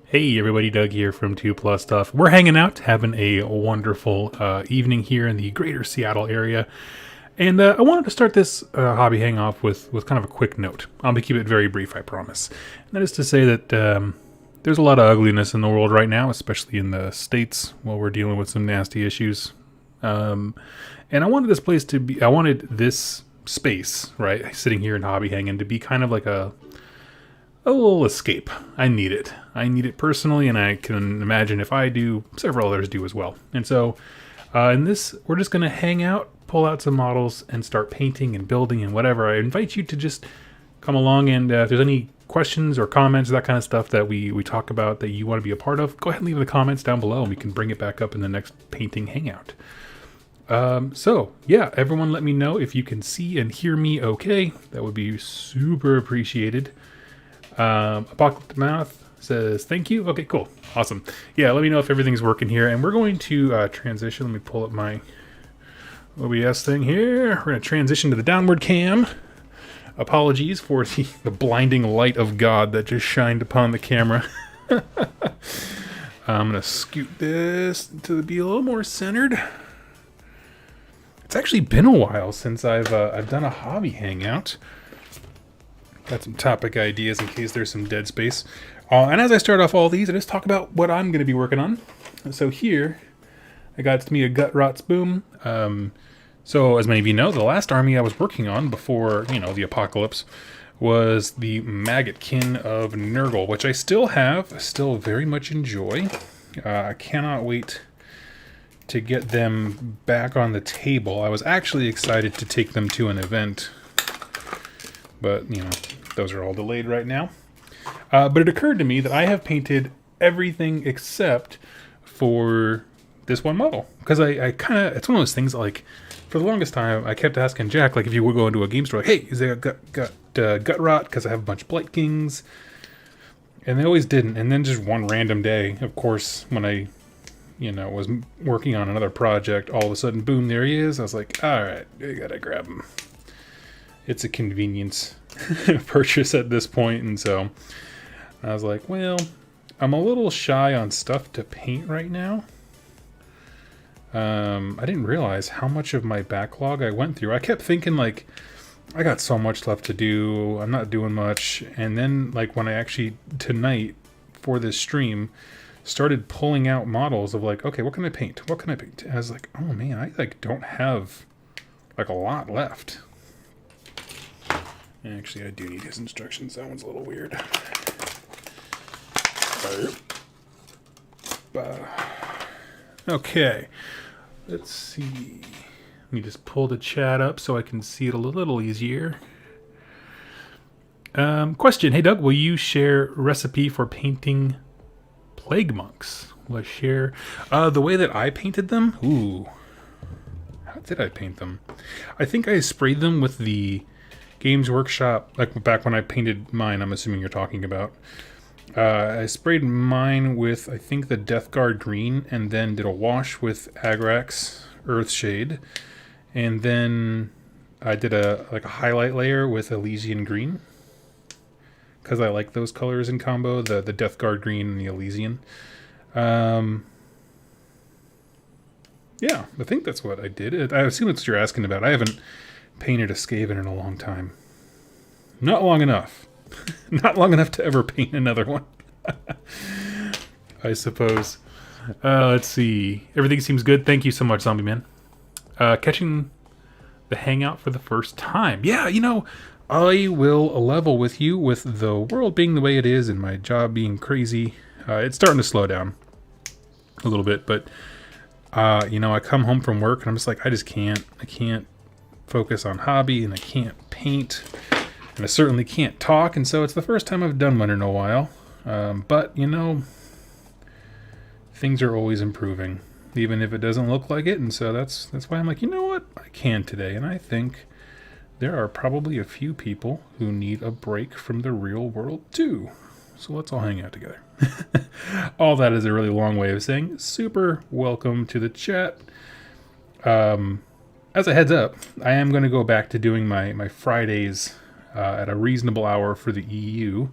Hey everybody, Doug here from 2 Plus Stuff. We're hanging out, having a wonderful evening here in the greater Seattle area. And I wanted to start this hobby hang off with kind of a quick note. I'll keep it very brief, I promise. And that is to say that there's a lot of ugliness in the world right now, especially in the States, while we're dealing with some nasty issues. And I wanted this space, right, sitting here in hobby hanging, to be kind of like a little escape. I need it. I need it personally, and I can imagine if I do, several others do as well. And so, in this, we're just going to hang out, pull out some models, and start painting and building and whatever. I invite you to just come along, and if there's any questions or comments, that kind of stuff that we talk about that you want to be a part of, go ahead and leave the comments down below, and we can bring it back up in the next painting hangout. So, yeah, everyone let me know if you can see and hear me okay. That would be super appreciated. Apocalyptic Mouth says thank you. Okay, cool, awesome. Yeah, let me know if everything's working here, and we're going to transition. Let me pull up my OBS thing here. We're going to transition to the downward cam. Apologies for the blinding light of God that just shined upon the camera. I'm going to scoot this to be a little more centered. It's actually been a while since I've done a hobby hangout. Got some topic ideas in case there's some dead space. And as I start off all these, I just talk about what I'm going to be working on. So here, I got me a Gutrot Spume. So as many of you know, the last army I was working on before, the apocalypse was the Maggotkin of Nurgle, which I still have, still very much enjoy. I cannot wait to get them back on the table. I was actually excited to take them to an event, but, those are all delayed right now. But it occurred to me that I have painted everything except for this one model. Because I kind of, it's one of those things like, for the longest time, I kept asking Jack, like, if you would go into a game store, like, hey, is there a Gutrot? Because I have a bunch of Blight Kings. And they always didn't. And then just one random day, of course, when I, was working on another project, all of a sudden, boom, there he is. I was like, all right, I gotta grab him. It's a convenience purchase at this point, and so I was like, well, I'm a little shy on stuff to paint right now. I didn't realize how much of my backlog I went through. I kept thinking, like, I got so much left to do, I'm not doing much, and then, like, when I actually, tonight, for this stream, started pulling out models of, like, okay, what can I paint? What can I paint? And I was like, oh man, I, like, don't have, like, a lot left. Actually, I do need his instructions. That one's a little weird. Okay. Let's see. Let me just pull the chat up so I can see it a little easier. Question. Hey, Doug, will you share recipe for painting plague monks? Will I share the way that I painted them? Ooh. How did I paint them? I think I sprayed them with the Games Workshop, like back when I painted mine, I'm assuming you're talking about. I sprayed mine with, I think, the Death Guard green, and then did a wash with Agrax Earthshade, and then I did a highlight layer with Elysian green, because I like those colors in combo, the Death Guard green and the Elysian. Yeah, I think that's what I did. I assume that's what you're asking about. I haven't painted a Skaven in a long time. Not long enough. Not long enough to ever paint another one. I suppose. Let's see. Everything seems good. Thank you so much, Zombie Man. Catching the hangout for the first time. Yeah, I will level with you with the world being the way it is and my job being crazy. It's starting to slow down a little bit, but I come home from work and I'm just like, I can't focus on hobby, and I can't paint, and I certainly can't talk, and so it's the first time I've done one in a while. But things are always improving, even if it doesn't look like it, and so that's why I'm like, you know what, I can today. And I think there are probably a few people who need a break from the real world too, so let's all hang out together. All that is a really long way of saying super welcome to the chat. As a heads up, I am going to go back to doing my Fridays at a reasonable hour for the EU.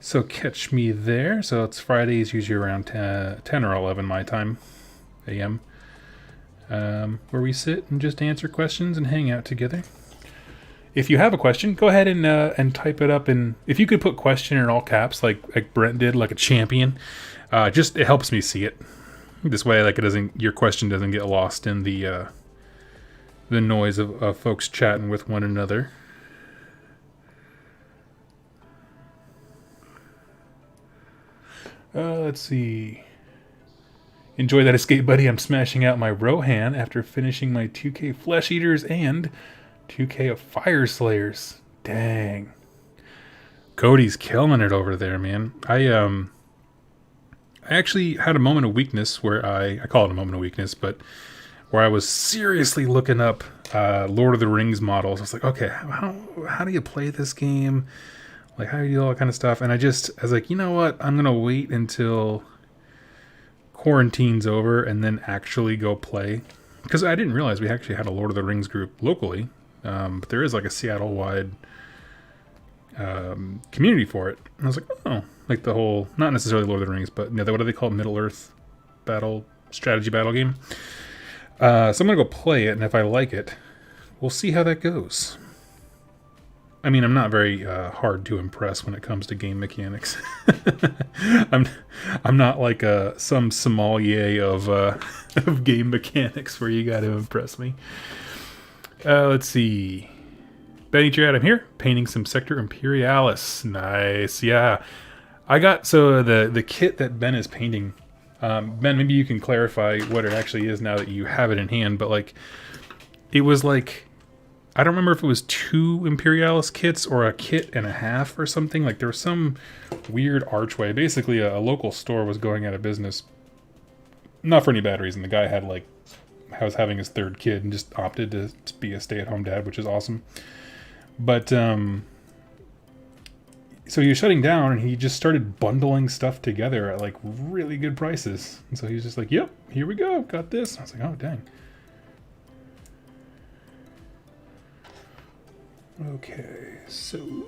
So catch me there. So it's Fridays, usually around 10 or 11 my time, a.m., where we sit and just answer questions and hang out together. If you have a question, go ahead and type it up. And if you could put question in all caps, like Brent did, like a champion, just it helps me see it. This way, like your question doesn't get lost in the noise of folks chatting with one another. Let's see. Enjoy that escape, buddy. I'm smashing out my Rohan after finishing my 2K Flesh Eaters and 2K of Fire Slayers. Dang. Cody's killing it over there, man. I actually had a moment of weakness where I call it a moment of weakness, but where I was seriously looking up Lord of the Rings models. I was like, okay, how do you play this game? Like, how do you do all that kind of stuff? And I was like, you know what? I'm going to wait until quarantine's over and then actually go play. Because I didn't realize we actually had a Lord of the Rings group locally. But there is like a Seattle-wide community for it. And I was like, oh, like the whole, not necessarily Lord of the Rings, but what do they call it? Middle-earth strategy battle game. So I'm going to go play it, and if I like it, we'll see how that goes. I mean, I'm not very hard to impress when it comes to game mechanics. I'm not like some sommelier of game mechanics where you got to impress me. Let's see. Benny Chad, I'm here painting some Sector Imperialis. Nice, yeah. I got the kit that Ben is painting. Ben, maybe you can clarify what it actually is now that you have it in hand. But like, it was like, I don't remember if it was 2 Imperialis kits or a kit and a half or something. Like there was some weird archway. Basically, a local store was going out of business. Not for any bad reason. The guy had was having his 3rd kid and just opted to be a stay-at-home dad, which is awesome. But so he was shutting down, and he just started bundling stuff together at like really good prices. And so he was just like, "Yep, here we go, got this." And I was like, "Oh dang." Okay, so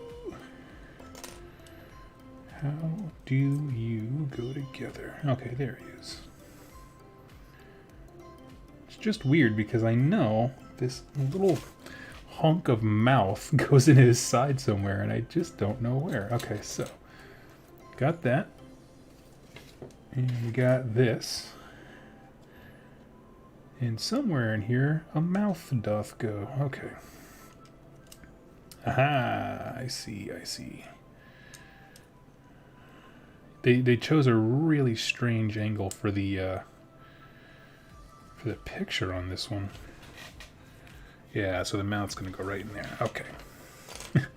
how do you go together? Okay, there he is. It's just weird because I know this little hunk of mouth goes in his side somewhere, and I just don't know where. Okay, so got that, and we got this, and somewhere in here a mouth doth go. Okay. Aha, I see. They chose a really strange angle for the picture on this one. Yeah, so the mouth's gonna go right in there. Okay. That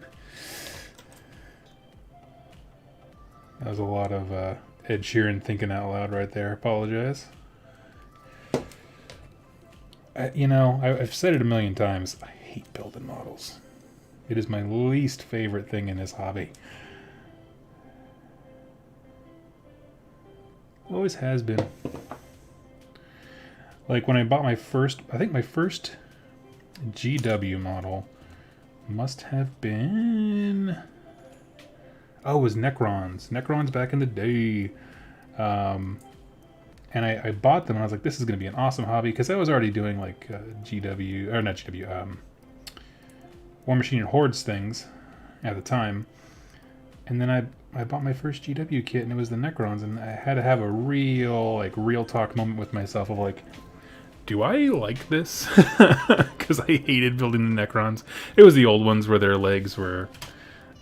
was a lot of Ed Sheeran thinking out loud right there. Apologize. I've said it a million times. I hate building models. It is my least favorite thing in this hobby. Always has been. Like when I bought my first GW model must have been... Oh, it was Necrons. Necrons back in the day. And I bought them and I was like, this is going to be an awesome hobby, because I was already doing like War Machine and Hordes things at the time. And then I bought my first GW kit, and it was the Necrons, and I had to have a real talk moment with myself of like, do I like this? Because I hated building the Necrons. It was the old ones where their legs were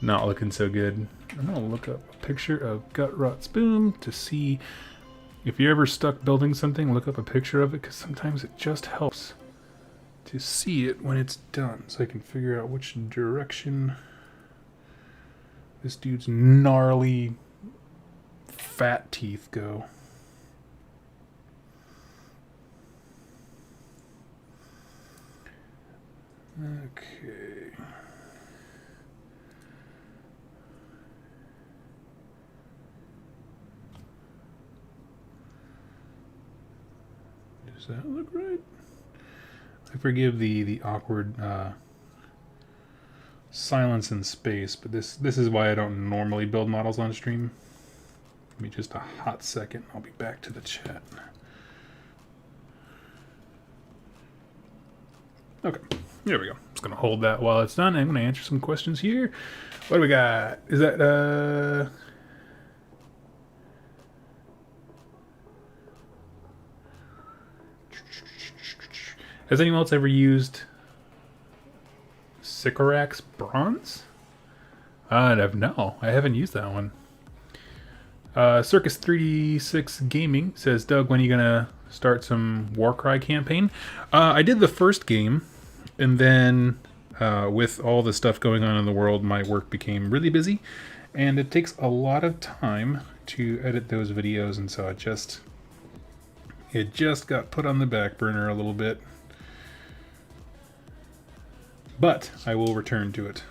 not looking so good. I'm gonna look up a picture of Gutrot Spume to see if you're ever stuck building something. Look up a picture of it, because sometimes it just helps to see it when it's done, so I can figure out which direction this dude's gnarly fat teeth go. Okay. Does that look right? I forgive the awkward silence and space, but this is why I don't normally build models on stream. Give me just a hot second. I'll be back to the chat. Okay, there we go. Just gonna hold that while it's done. I'm gonna answer some questions here. What do we got? Is that has anyone else ever used Sycorax Bronze? No, I haven't used that one. Circus 3D6 Gaming says, Doug, when are you gonna start some Warcry campaign? I did the first game, and then with all the stuff going on in the world, my work became really busy, and it takes a lot of time to edit those videos, and so it just got put on the back burner a little bit. But I will return to it.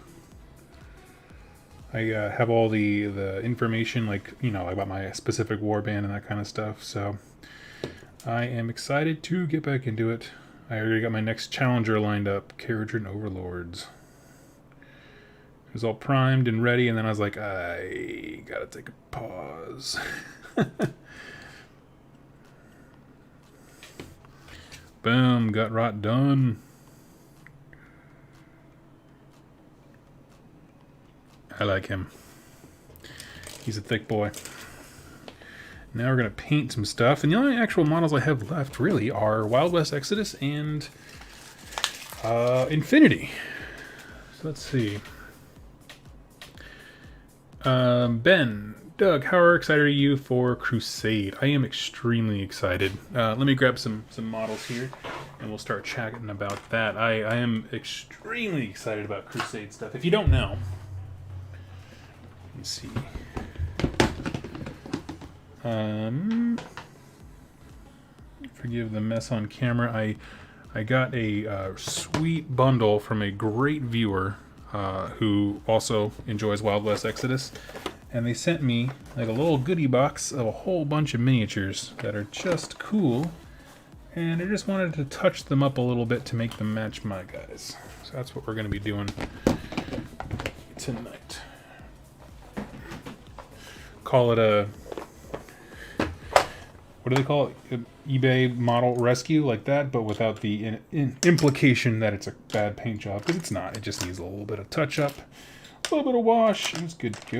I have all the information, like, you know, about my specific warband and that kind of stuff, so I am excited to get back into it. I already got my next challenger lined up, Kharadron Overlords. It was all primed and ready, and then I was like, I gotta take a pause. Boom, Gutrot done. I like him. He's a thick boy. Now we're going to paint some stuff. And the only actual models I have left, really, are Wild West Exodus and Infinity. So let's see. Ben, Doug, how excited are you for Crusade? I am extremely excited. Let me grab some models here, and we'll start chatting about that. I am extremely excited about Crusade stuff. If you don't know... Let's see. Forgive the mess on camera. I got a sweet bundle from a great viewer who also enjoys Wild West Exodus, and they sent me like a little goodie box of a whole bunch of miniatures that are just cool, and I just wanted to touch them up a little bit to make them match my guys. So that's what we're going to be doing tonight. Call it a, what do they call it? eBay model rescue, like that, but without the implication that it's a bad paint job, because it's not. It just needs a little bit of touch up, a little bit of wash, and it's good to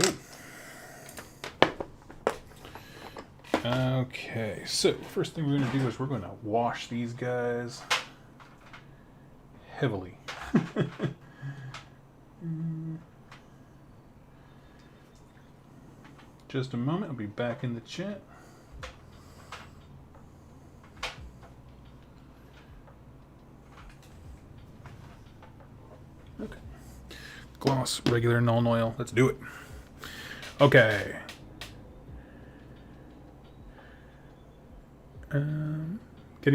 go. Okay, so first thing we're going to do is we're going to wash these guys heavily. Just a moment, I'll be back in the chat. Okay. Gloss, regular Nuln Oil. Let's do it. Okay. Getting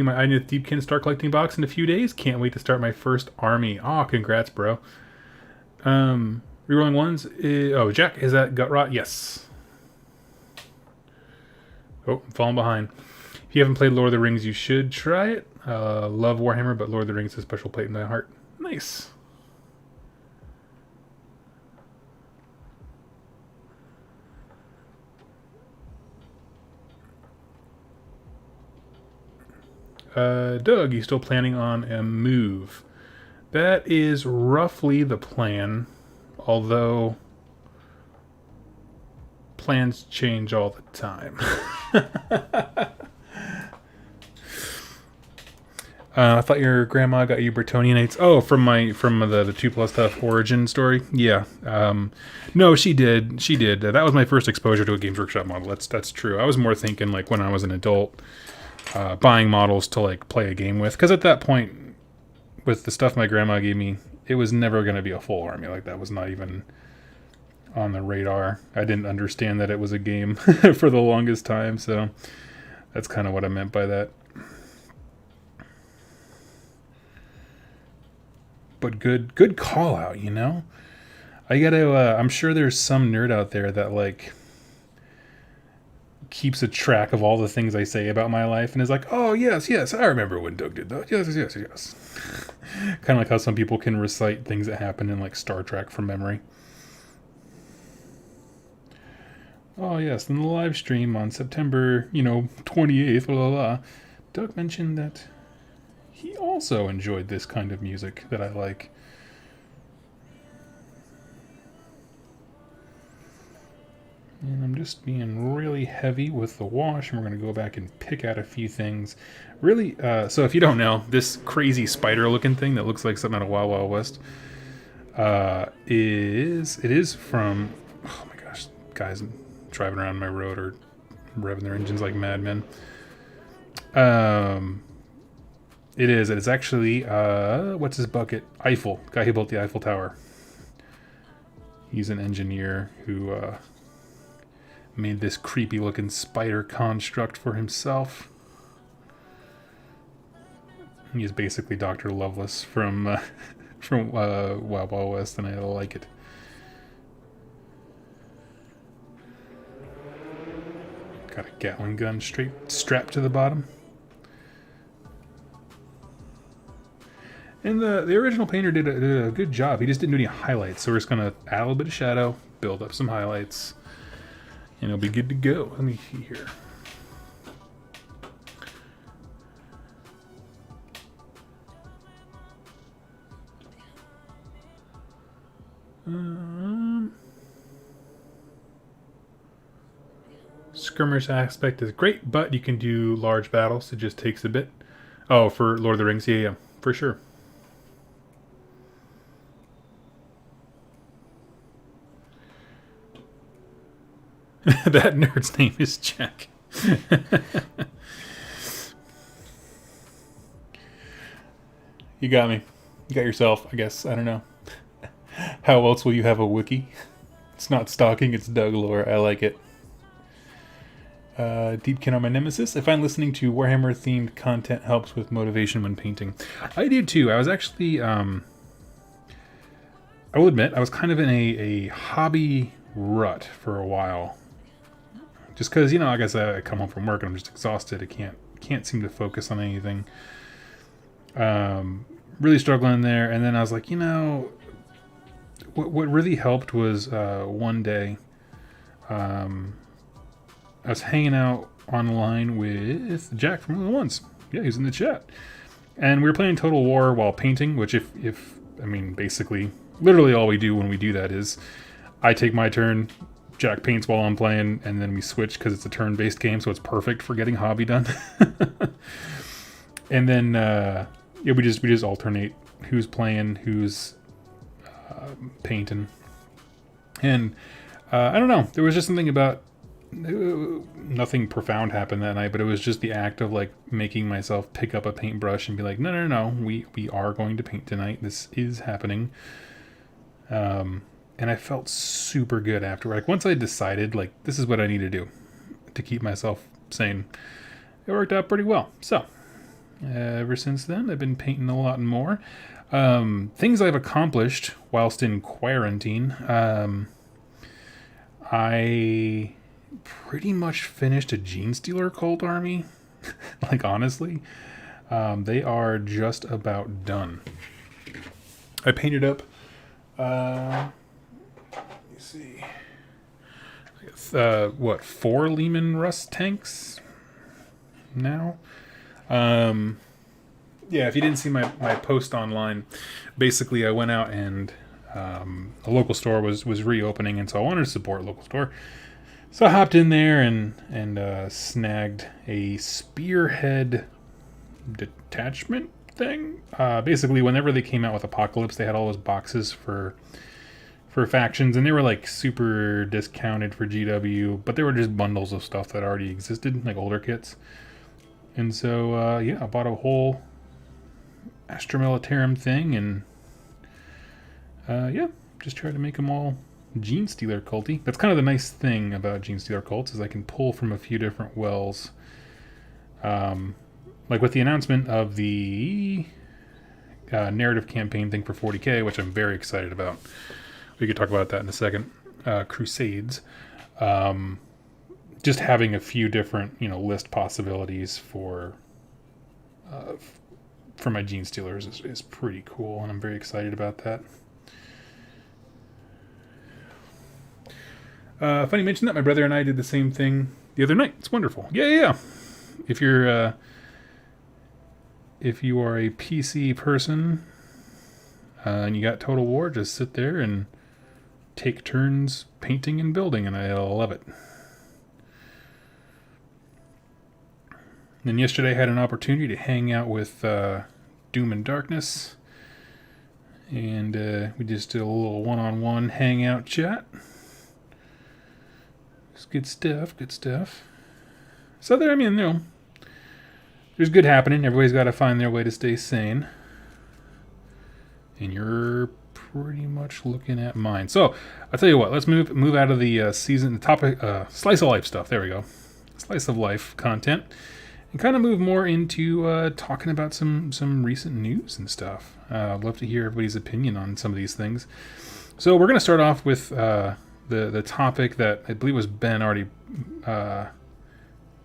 my Idoneth Deepkin Star Collecting box in a few days. Can't wait to start my first army. Aw, congrats, bro. Rerolling ones. Oh, Jack, is that Gutrot? Yes. Oh, I'm falling behind. If you haven't played Lord of the Rings, you should try it. Love Warhammer, but Lord of the Rings is a special place in my heart. Nice. Doug, you still planning on a move? That is roughly the plan, although plans change all the time. I thought your grandma got you Bretonnianites. Oh, from the 2+ Tough origin story. Yeah. No, she did. She did. That was my first exposure to a Games Workshop model. That's true. I was more thinking like when I was an adult, buying models to like play a game with. Because at that point, with the stuff my grandma gave me, it was never going to be a full army. Like that was not even on the radar. I didn't understand that it was a game for the longest time. So that's kind of what I meant by that. But good call out, you know? I gotta, I'm sure there's some nerd out there that, like, keeps a track of all the things I say about my life and is like, oh, yes, I remember when Doug did that. Yes. Kind of like how some people can recite things that happen in like Star Trek from memory. Oh, yes, in the live stream on September, 28th, blah, blah, blah, Doug mentioned that he also enjoyed this kind of music that I like. And I'm just being really heavy with the wash, and we're going to go back and pick out a few things. Really, so if you don't know, this crazy spider-looking thing that looks like something out of Wild Wild West is from, oh my gosh, guys driving around my road are revving their engines like madmen. It's actually, what's his bucket? Eiffel, guy who built the Eiffel Tower. He's an engineer who, made this creepy looking spider construct for himself. He is basically Dr. Lovelace from Wild Wild West, and I like it. Got a Gatling gun strapped to the bottom. And the original painter did a good job. He just didn't do any highlights, so we're just going to add a little bit of shadow, build up some highlights, and it'll be good to go. Let me see here. Skirmish aspect is great, but you can do large battles. It just takes a bit. Oh, for Lord of the Rings, yeah, for sure. That nerd's name is Jack. You got me. You got yourself, I guess. I don't know. How else will you have a wiki? It's not stalking, it's Doug lore. I like it. Deepkin on my nemesis. I find listening to Warhammer themed content helps with motivation when painting. I did too. I was actually, I will admit, I was kind of in a hobby rut for a while. Just because, like I said, I come home from work and I'm just exhausted. I can't seem to focus on anything. Really struggling there. And then I was like, what really helped was one day I was hanging out online with Jack from the Ones. Yeah, he's in the chat. And we were playing Total War while painting, which basically, literally all we do when we do that is I take my turn, Jack paints while I'm playing, and then we switch because it's a turn-based game, so it's perfect for getting hobby done. And then we just alternate who's playing, who's painting. And I don't know, there was just something about nothing profound happened that night, but it was just the act of like making myself pick up a paintbrush and be like, no, we are going to paint tonight. This is happening. And I felt super good after. Like once I decided like this is what I need to do to keep myself sane, it worked out pretty well. So ever since then, I've been painting a lot more. Things I've accomplished whilst in quarantine. I pretty much finished a Genestealer Cult army. Like honestly, they are just about done. I painted up. Let me see. 4 Lehman Russ tanks now. Yeah, if you didn't see my post online, basically I went out and a local store was reopening, and so I wanted to support a local store. So I hopped in there and snagged a spearhead detachment thing. Basically, whenever they came out with Apocalypse, they had all those boxes for factions, and they were like super discounted for GW, but they were just bundles of stuff that already existed, like older kits. And so, I bought a whole Astra Militarum thing, and just tried to make them all Genestealer culty. That's kind of the nice thing about Genestealer cults is I can pull from a few different wells. Like with the announcement of the narrative campaign thing for 40k, which I'm very excited about. We could talk about that in a second. Crusades. just having a few different, list possibilities for my Genestealers is pretty cool, and I'm very excited about that. Funny you mention that. My brother and I did the same thing the other night. It's wonderful. Yeah. If you are a PC person and you got Total War, just sit there and take turns painting and building, and I love it. And yesterday I had an opportunity to hang out with Doom and Darkness, and we just did a little one-on-one hangout chat. It's good stuff. So there, there's good happening. Everybody's got to find their way to stay sane. And you're pretty much looking at mine. So I'll tell you what. Let's move out of the season, the topic, slice of life stuff. There we go, slice of life content, and kind of move more into talking about some recent news and stuff. I'd love to hear everybody's opinion on some of these things. So we're going to start off with the topic that I believe was Ben already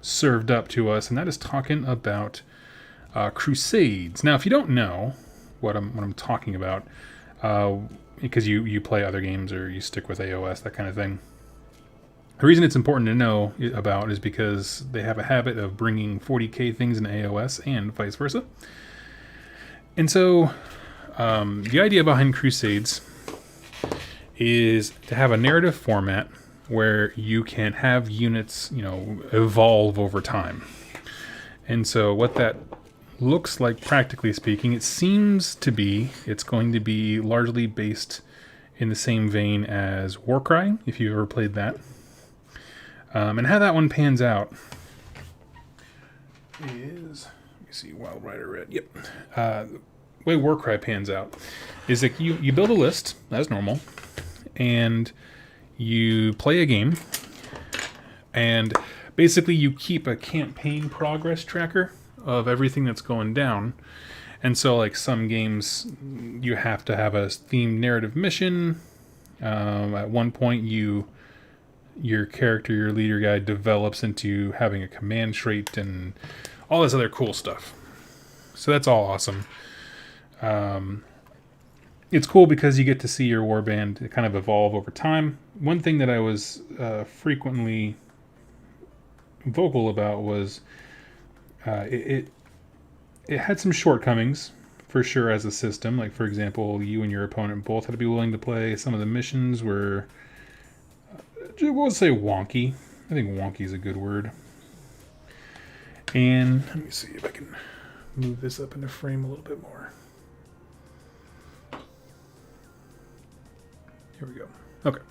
served up to us, and that is talking about Crusades. Now, if you don't know what I'm talking about, because you play other games or you stick with AOS, that kind of thing, the reason it's important to know about is because they have a habit of bringing 40k things in AOS and vice versa. And so the idea behind Crusades is to have a narrative format where you can have units, evolve over time. And so what that looks like, practically speaking, it seems to be, it's going to be largely based in the same vein as Warcry, if you've ever played that. And how that one pans out is, let me see, Wild Rider Red, yep. The way Warcry pans out is that you build a list, as normal, and you play a game, and basically you keep a campaign progress tracker of everything that's going down. And so, like, some games, you have to have a themed narrative mission. At one point, your character, your leader guy, develops into having a command trait and all this other cool stuff. So that's all awesome. It's cool because you get to see your warband kind of evolve over time. One thing that I was frequently vocal about was it had some shortcomings, for sure, as a system. Like, for example, you and your opponent both had to be willing to play. Some of the missions were, we'll say, wonky. I think wonky is a good word. And let me see if I can move this up into frame a little bit more. Here we go. Okay.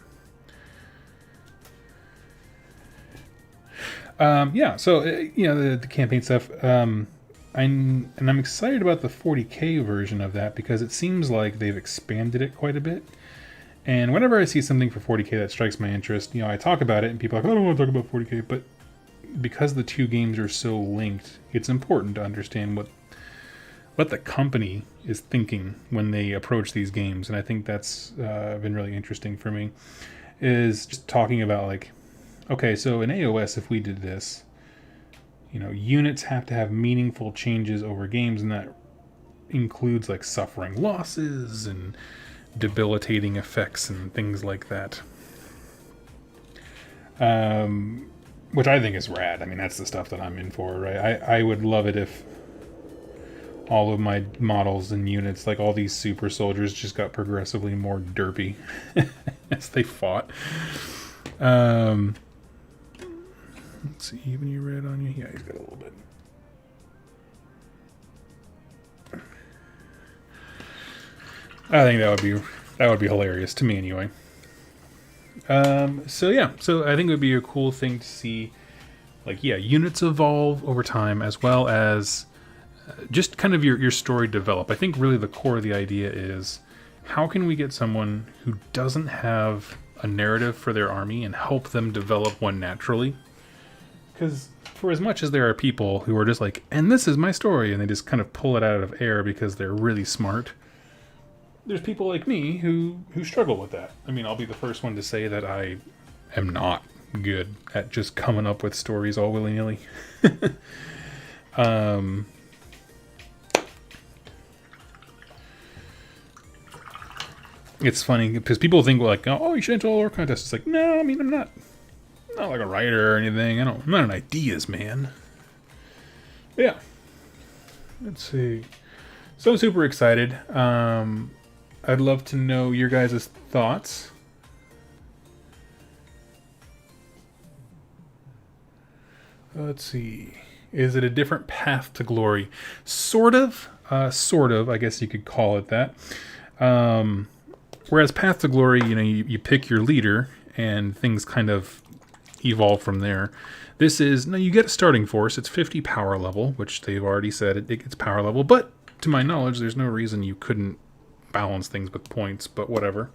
So the campaign stuff. I'm excited about the 40k version of that because it seems like they've expanded it quite a bit. And whenever I see something for 40k that strikes my interest, I talk about it, and people are like, I don't want to talk about 40k, but because the two games are so linked, it's important to understand what the company is thinking when they approach these games. And I think that's been really interesting for me, is just talking about, like, okay, so in AOS, if we did this, units have to have meaningful changes over games, and that includes, like, suffering losses and debilitating effects and things like that. Which I think is rad. I mean, that's the stuff that I'm in for, right? I would love it if all of my models and units, like all these super soldiers, just got progressively more derpy as they fought. Let's see, even you red on you? Yeah, he's got a little bit. I think that would be hilarious to me anyway. So I think it would be a cool thing to see, like, units evolve over time, as well as just kind of your story develop. I think really the core of the idea is, how can we get someone who doesn't have a narrative for their army and help them develop one naturally? Because for as much as there are people who are just like, and this is my story, and they just kind of pull it out of air because they're really smart, there's people like me who struggle with that. I mean, I'll be the first one to say that I am not good at just coming up with stories all willy-nilly. It's funny because people think like, oh, you should enter all lore contests. It's like, no, I mean, I'm not like a writer or anything. I'm not an ideas man. But yeah. Let's see. So I'm super excited. I'd love to know your guys' thoughts. Let's see. Is it a different path to glory? Sort of. I guess you could call it that. Whereas Path to Glory, you pick your leader and things kind of evolve from there. This is, you get a starting force. It's 50 power level, which they've already said it gets power level. But to my knowledge, there's no reason you couldn't balance things with points, but whatever.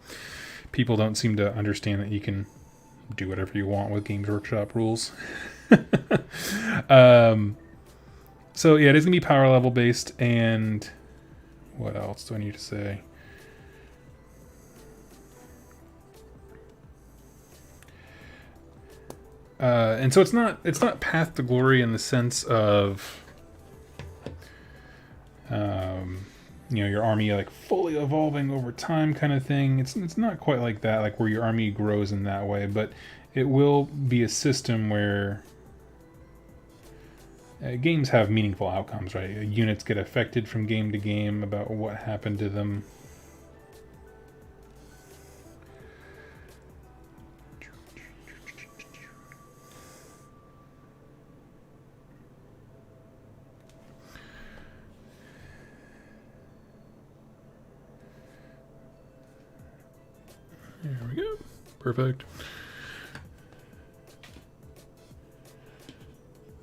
People don't seem to understand that you can do whatever you want with Games Workshop rules. So yeah, it is going to be power level based, and what else do I need to say? And so it's not Path to Glory in the sense of your army like fully evolving over time kind of thing. It's not quite like that, like where your army grows in that way, but it will be a system where games have meaningful outcomes, right? Units get affected from game to game about what happened to them. There we go. Perfect.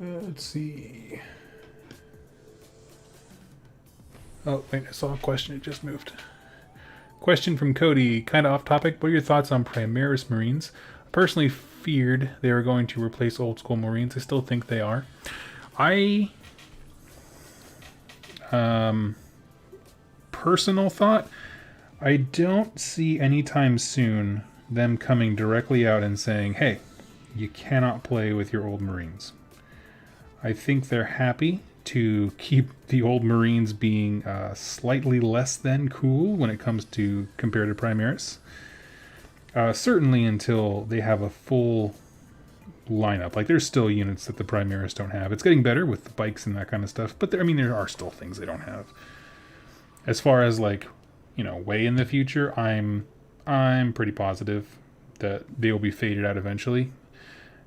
Let's see. Oh, wait, I saw a question. It just moved. Question from Cody. Kind of off topic. What are your thoughts on Primaris Marines? I personally feared they were going to replace old school Marines. I still think they are. Personal thought, I don't see anytime soon them coming directly out and saying, hey, you cannot play with your old Marines. I think they're happy to keep the old Marines being slightly less than cool when it comes to compared to Primaris. Certainly until they have a full lineup. Like, there's still units that the Primaris don't have. It's getting better with the bikes and that kind of stuff, but there are still things they don't have. As far as like, way in the future, I'm pretty positive that they will be faded out eventually.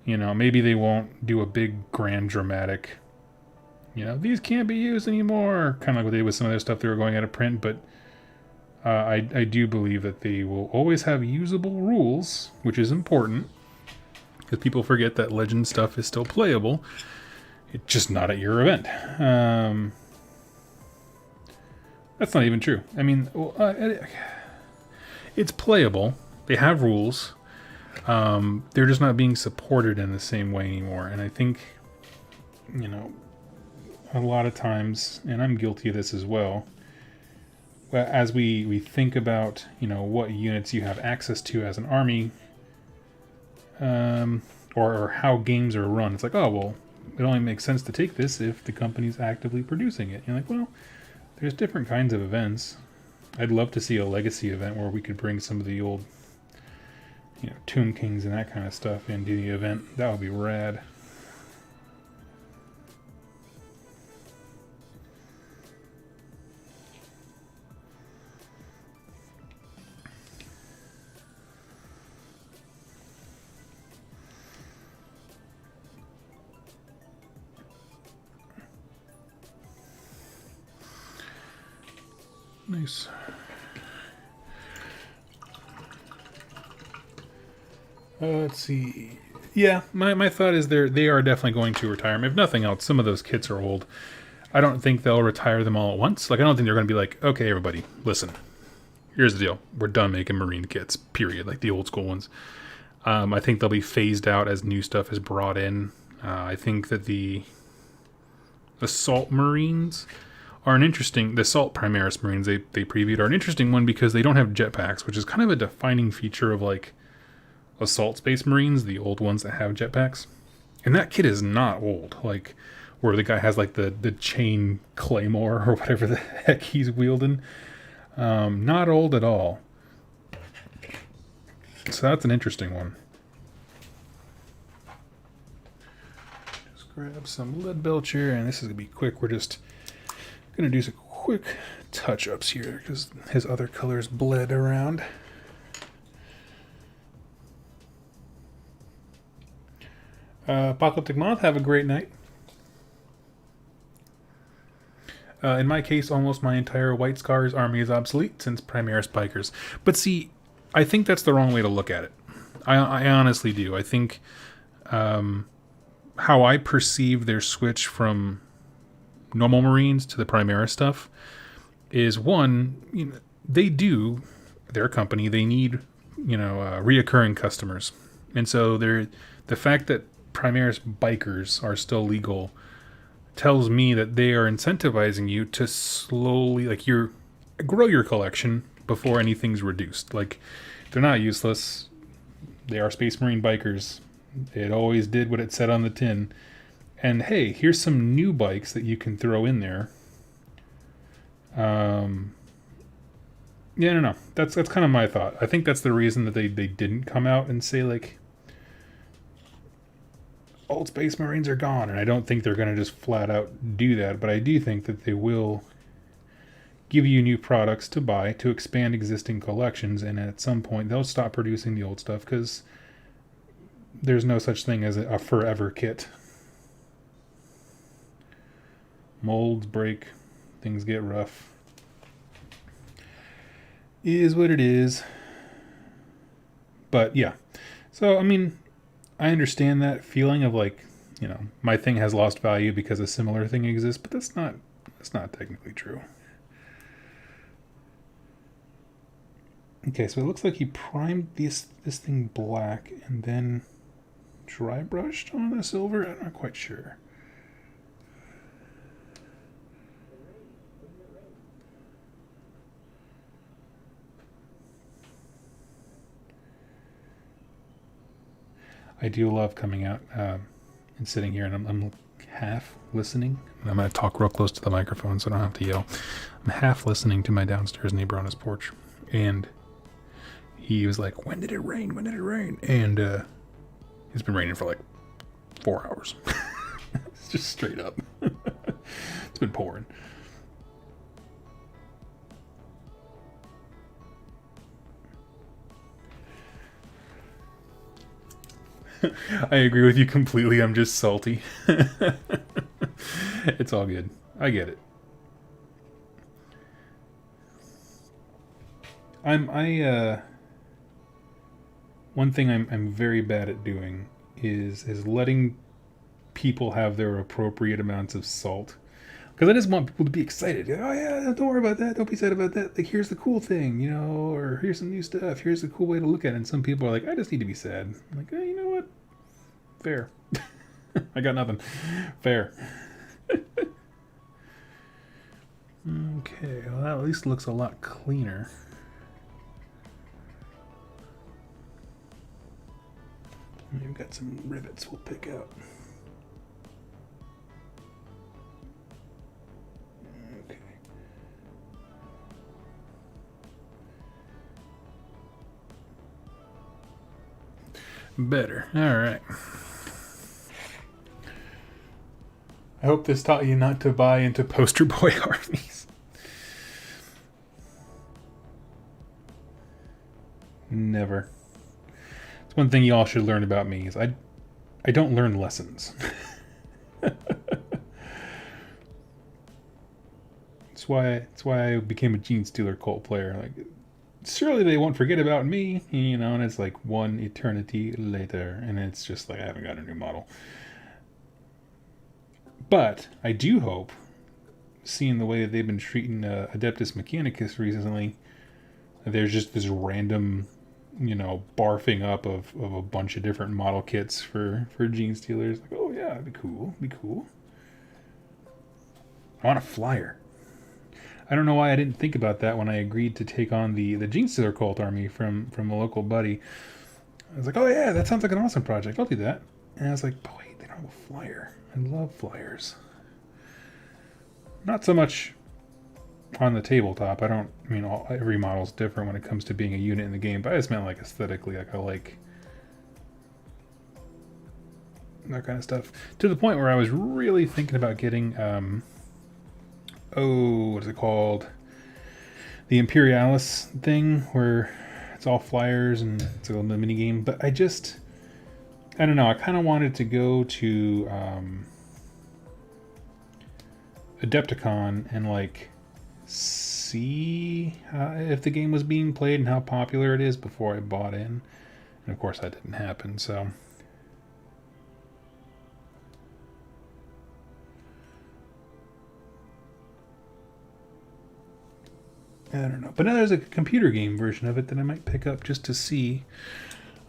Maybe they won't do a big grand dramatic, these can't be used anymore, kind of like what they did with some of their stuff they were going out of print, but I do believe that they will always have usable rules, which is important, because people forget that Legend stuff is still playable. It's just not at your event. That's not even true. It's playable. They have rules. They're just not being supported in the same way anymore. And I think, a lot of times, and I'm guilty of this as well, as we think about, what units you have access to as an army, or how games are run, it's like, oh, well, it only makes sense to take this if the company's actively producing it. You're like, well, there's different kinds of events. I'd love to see a legacy event where we could bring some of the old, Tomb Kings and that kind of stuff into the event. That would be rad. Nice. Let's see. Yeah, my thought is they are definitely going to retire them. If nothing else, some of those kits are old. I don't think they'll retire them all at once. Like, I don't think they're going to be like, okay, everybody, listen. Here's the deal. We're done making Marine kits, period, like the old school ones. I think they'll be phased out as new stuff is brought in. I think that the Assault Marines are an interesting... The Assault Primaris Marines they previewed are an interesting one because they don't have jetpacks, which is kind of a defining feature of, like, Assault Space Marines, the old ones that have jetpacks. And that kit is not old. Like, where the guy has like the chain claymore or whatever the heck he's wielding. Not old at all. So that's an interesting one. Just grab some lead belcher, and this is going to be quick. We're just going to do some quick touch-ups here because his other colors bled around. Apocalyptic Moth, have a great night. In my case, almost my entire White Scars army is obsolete since Primaris Bikers. But see, I think that's the wrong way to look at it. I honestly do. I think how I perceive their switch from normal Marines to the Primaris stuff is, one, you know, their company, they need, reoccurring customers. And so the fact that Primaris Bikers are still legal tells me that they are incentivizing you to slowly, grow your collection before anything's reduced. Like, they're not useless. They are Space Marine Bikers. It always did what it said on the tin. And hey, here's some new bikes that you can throw in there. No. That's kind of my thought. I think that's the reason that they didn't come out and say, like, old Space Marines are gone. And I don't think they're going to just flat out do that. But I do think that they will give you new products to buy to expand existing collections. And at some point, they'll stop producing the old stuff because there's no such thing as a forever kit. Molds break. Things get rough. Is what it is. But yeah. So, I mean, I understand that feeling of, like, my thing has lost value because a similar thing exists, but that's not technically true. Okay, so it looks like he primed this thing black and then dry brushed on the silver. I'm not quite sure. I do love coming out and sitting here, and I'm half listening. I'm going to talk real close to the microphone so I don't have to yell. I'm half listening to my downstairs neighbor on his porch, and he was like, "When did it rain? When did it rain?" And it's been raining for like 4 hours. It's just straight up. It's been pouring. I agree with you completely. I'm just salty. It's all good. I get it. One thing I'm very bad at doing is letting people have their appropriate amounts of salt. Because I just want people to be excited. Oh yeah, don't worry about that. Don't be sad about that. Like, here's the cool thing, or here's some new stuff. Here's the cool way to look at it. And some people are like, I just need to be sad. I'm like, you know what? Fair. I got nothing. Fair. Okay, well, that at least looks a lot cleaner. We've got some rivets we'll pick out. Okay. Better. All right. I hope this taught you not to buy into poster boy armies. Never. It's one thing you all should learn about me is I don't learn lessons. It's why I became a Genestealer Cult player. Like, surely they won't forget about me, and it's like one eternity later, and it's just like I haven't got a new model. But I do hope, seeing the way that they've been treating Adeptus Mechanicus recently, there's just this random, barfing up of a bunch of different model kits for Genestealers. Like, oh yeah, it'd be cool. I want a flyer. I don't know why I didn't think about that when I agreed to take on the Genestealer Cult army from a local buddy. I was like, oh yeah, that sounds like an awesome project. I'll do that. And I was like, but wait, they don't have a flyer. I love flyers. Not so much on the tabletop. I mean, every model's different when it comes to being a unit in the game, but I just meant like aesthetically, like I like that kind of stuff. To the point where I was really thinking about getting, what is it called? The Imperialis thing, where it's all flyers and it's a little mini game. But I don't know. I kind of wanted to go to Adepticon and like see if the game was being played and how popular it is before I bought in. And of course that didn't happen, so I don't know. But now there's a computer game version of it that I might pick up just to see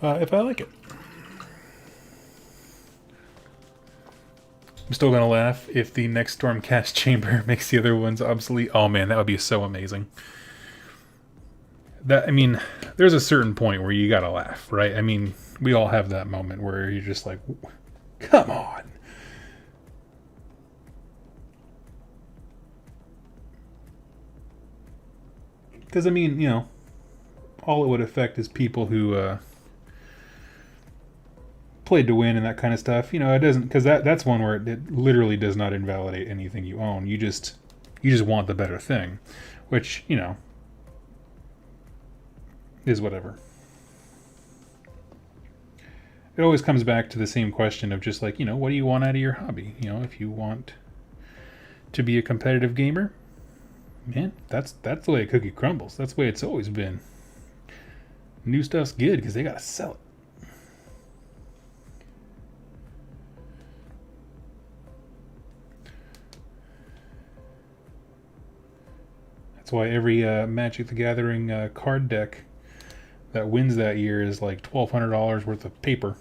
if I like it. I'm still going to laugh if the next Stormcast chamber makes the other ones obsolete. Oh man, that would be so amazing. I mean, there's a certain point where you got to laugh, right? I mean, we all have that moment where you're just like, come on. Because, I mean, you know, all it would affect is people who played to win and that kind of stuff. You know, it doesn't, because that's one where it literally does not invalidate anything you own. You just want the better thing, which, you know, is whatever. It always comes back to the same question of just like, you know, what do you want out of your hobby? You know, if you want to be a competitive gamer, man, that's the way a cookie crumbles. That's the way it's always been. New stuff's good because they gotta sell it. That's why every Magic the Gathering card deck that wins that year is like $1,200 worth of paper,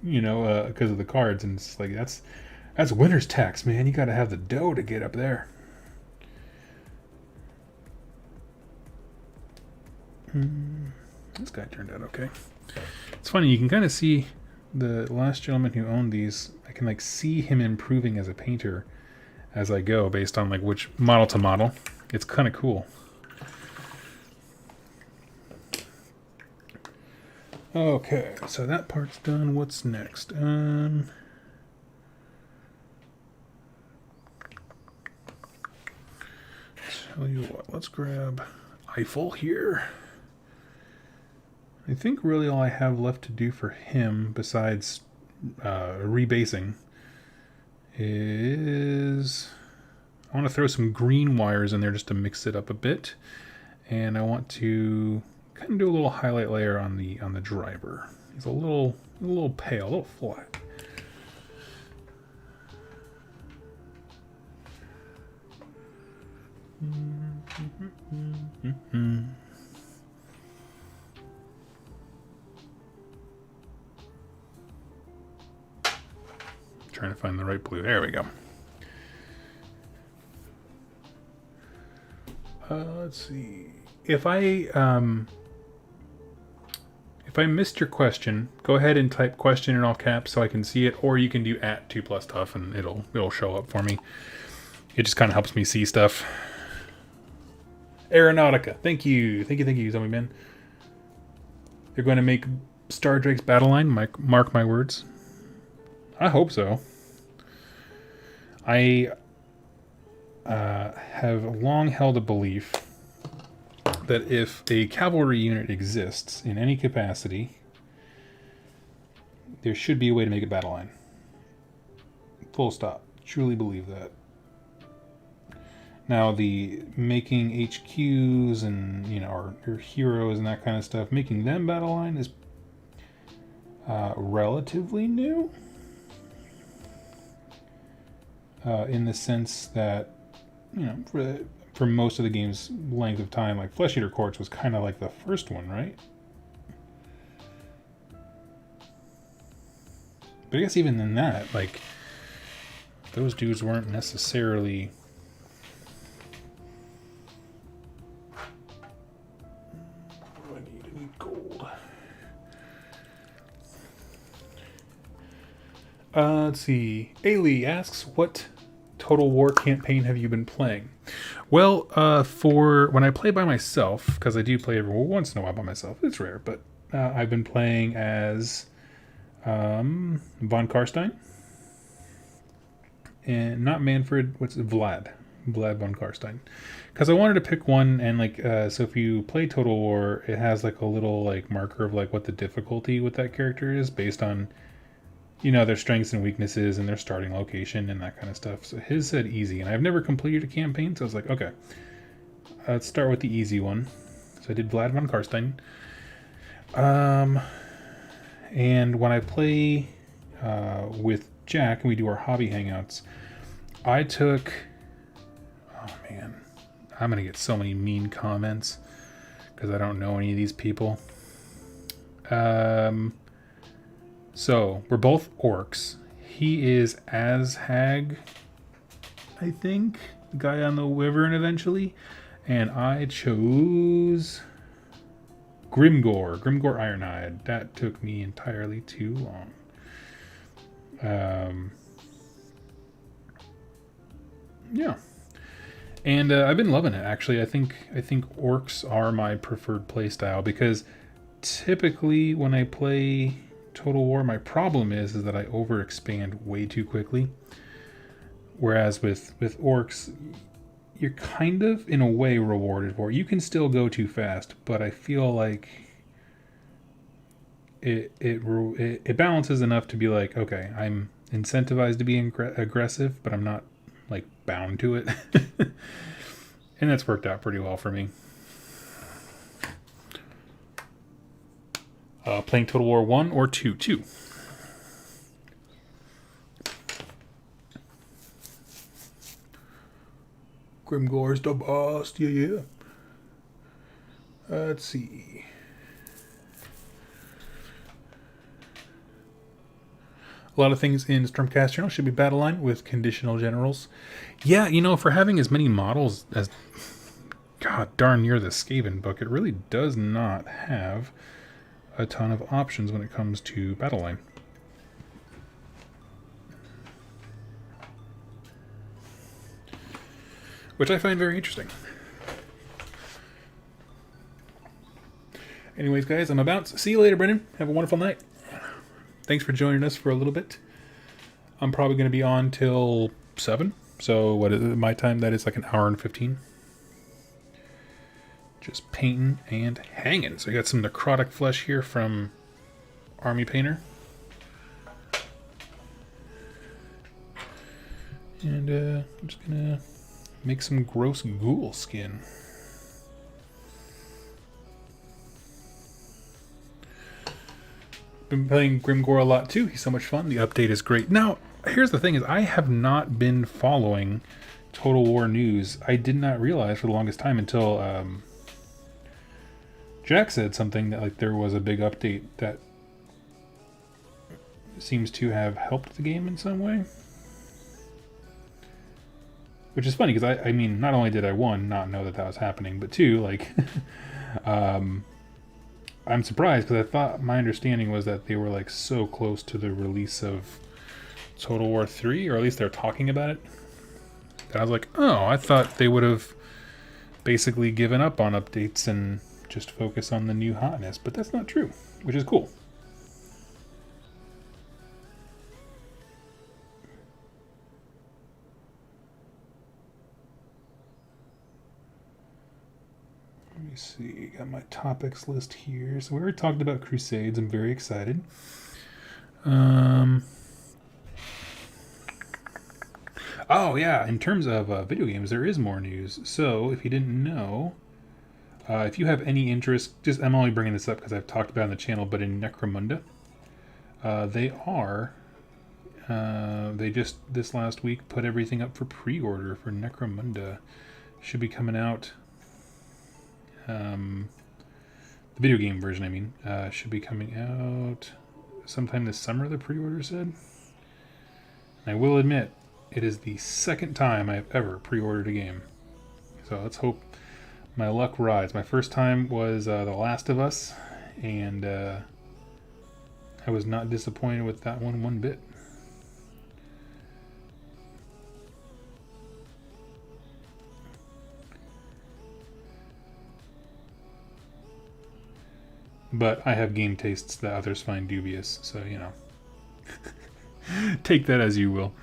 you know, because of the cards. And it's like, that's winner's tax, man. You gotta have the dough to get up there. This guy turned out okay. It's funny, you can kind of see the last gentleman who owned these. I can like see him improving as a painter as I go based on like which model to model. It's kind of cool. Okay, so that part's done. What's next? Tell you what, let's grab Eiffel here. I think really all I have left to do for him, besides rebasing, is I want to throw some green wires in there just to mix it up a bit, and I want to kind of do a little highlight layer on the driver. He's a little pale, a little flat. Trying to find the right blue. There we go. Let's see. If I missed your question, go ahead and type question in all caps so I can see it, or you can do @2plustuff and it'll show up for me. It just kind of helps me see stuff. Aeronautica, thank you, Zombie Man. They're going to make Star Drake's battle line. Mark my words. I hope so. I have long held a belief that if a cavalry unit exists in any capacity, there should be a way to make a battle line. Full stop. Truly believe that. Now, the making HQs and, you know, or heroes and that kind of stuff, making them battle line is relatively new. In the sense that, you know, for most of the game's length of time, like Flesh Eater Courts was kind of like the first one, right? But I guess even in that, like, those dudes weren't necessarily... What do I need? I need gold. Let's see. Ailey asks, what Total War campaign have you been playing? Well, for when I play by myself, because I do play every once in a while by myself, it's rare, but I've been playing as Von Karstein. And not Manfred, what's it? Vlad von Karstein. Because I wanted to pick one, and like, so if you play Total War, it has like a little like marker of like what the difficulty with that character is based on, you know, their strengths and weaknesses and their starting location and that kind of stuff. So his said easy, and I've never completed a campaign, so I was like, okay, let's start with the easy one. So I did Vlad von Karstein. And when I play with Jack and we do our hobby hangouts, I took, oh man, I'm gonna get so many mean comments because I don't know any of these people. So we're both orcs. He is Azhag, I think, guy on the wyvern eventually, and I chose Grimgor Ironhide. That took me entirely too long. Yeah, and I've been loving it. Actually, I think orcs are my preferred playstyle because typically when I play Total War, my problem is that I overexpand way too quickly. Whereas with orcs, you're kind of in a way rewarded for it. You can still go too fast, but I feel like it balances enough to be like, okay, I'm incentivized to be aggressive, but I'm not like bound to it. And that's worked out pretty well for me. Playing Total War 1 or 2? 2. Grimgor's the boss, yeah. Let's see. A lot of things in Stormcast Journal should be battle line with conditional generals. Yeah, you know, for having as many models as, god darn near the Skaven book, it really does not have a ton of options when it comes to battle line. Which I find very interesting. Anyways, guys, I'm about. See you later, Brendan. Have a wonderful night. Thanks for joining us for a little bit. I'm probably going to be on till 7. So what is it, my time? That is like an hour and 15. Just painting and hanging. So we got some necrotic flesh here from Army Painter. And I'm just going to make some gross ghoul skin. Been playing Grimgor a lot too. He's so much fun. The update is great. Now, here's the thing is I have not been following Total War news. I did not realize for the longest time until Jack said something that like there was a big update that seems to have helped the game in some way. Which is funny because I mean, not only did I, one, not know that was happening, but two, like, I'm surprised because I thought my understanding was that they were like so close to the release of Total War 3, or at least they're talking about it. And I was like, oh, I thought they would have basically given up on updates and just focus on the new hotness, but that's not true, which is cool. Let me see, got my topics list here. So we already talked about Crusades. I'm very excited. Oh yeah, in terms of video games, there is more news. So if you didn't know, if you have any interest, I'm only bringing this up because I've talked about it on the channel, but in Necromunda, they just this last week put everything up for pre-order for Necromunda. Should be coming out. The video game version, I mean, should be coming out sometime this summer, the pre-order said. And I will admit, it is the second time I've ever pre-ordered a game. So let's hope my luck rides. My first time was The Last of Us, and I was not disappointed with that one bit. But I have game tastes that others find dubious, so, you know. Take that as you will.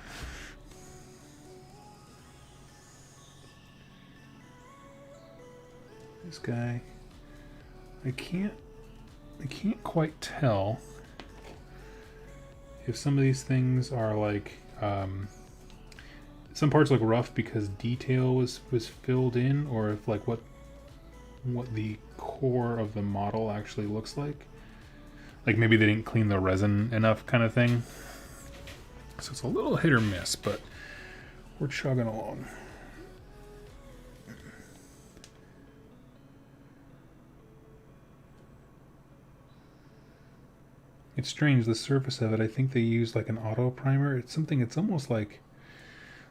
This guy, I can't quite tell if some of these things are like, some parts look rough because detail was filled in, or if like what the core of the model actually looks like. Like maybe they didn't clean the resin enough kind of thing. So it's a little hit or miss, but we're chugging along. It's strange, the surface of it, I think they use like an auto primer. It's something, it's almost like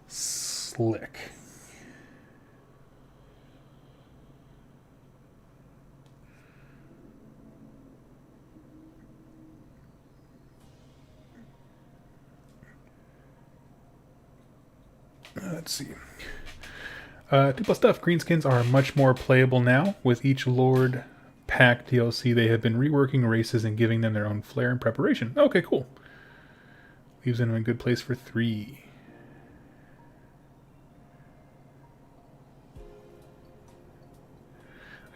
slick. Let's see. 2+ stuff. Greenskins are much more playable now. With each Lord pack DLC, they have been reworking races and giving them their own flair and preparation. Okay, cool. Leaves them in a good place for 3.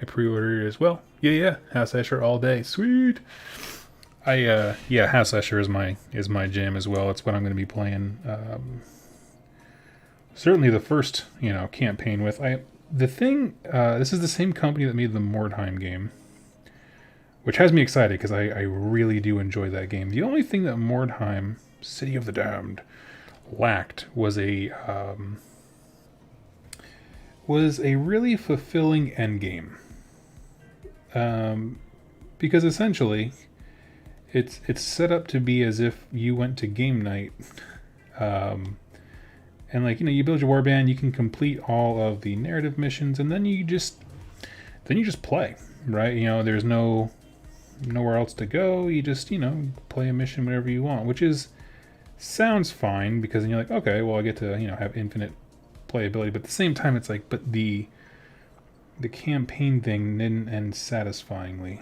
I pre-ordered it as well. Yeah. House Escher all day. Sweet. Yeah, House Escher is my jam as well. It's what I'm going to be playing. Certainly the first, campaign with. This is the same company that made the Mordheim game, which has me excited because I really do enjoy that game. The only thing that Mordheim, City of the Damned, lacked was a really fulfilling endgame. Because essentially, it's set up to be as if you went to game night. And you build your warband, you can complete all of the narrative missions, and then you just play, right? There's nowhere else to go. You just play a mission whenever you want, which sounds fine because then you're like, okay, well I get to have infinite playability, but at the same time it's like, but the campaign thing didn't end satisfyingly.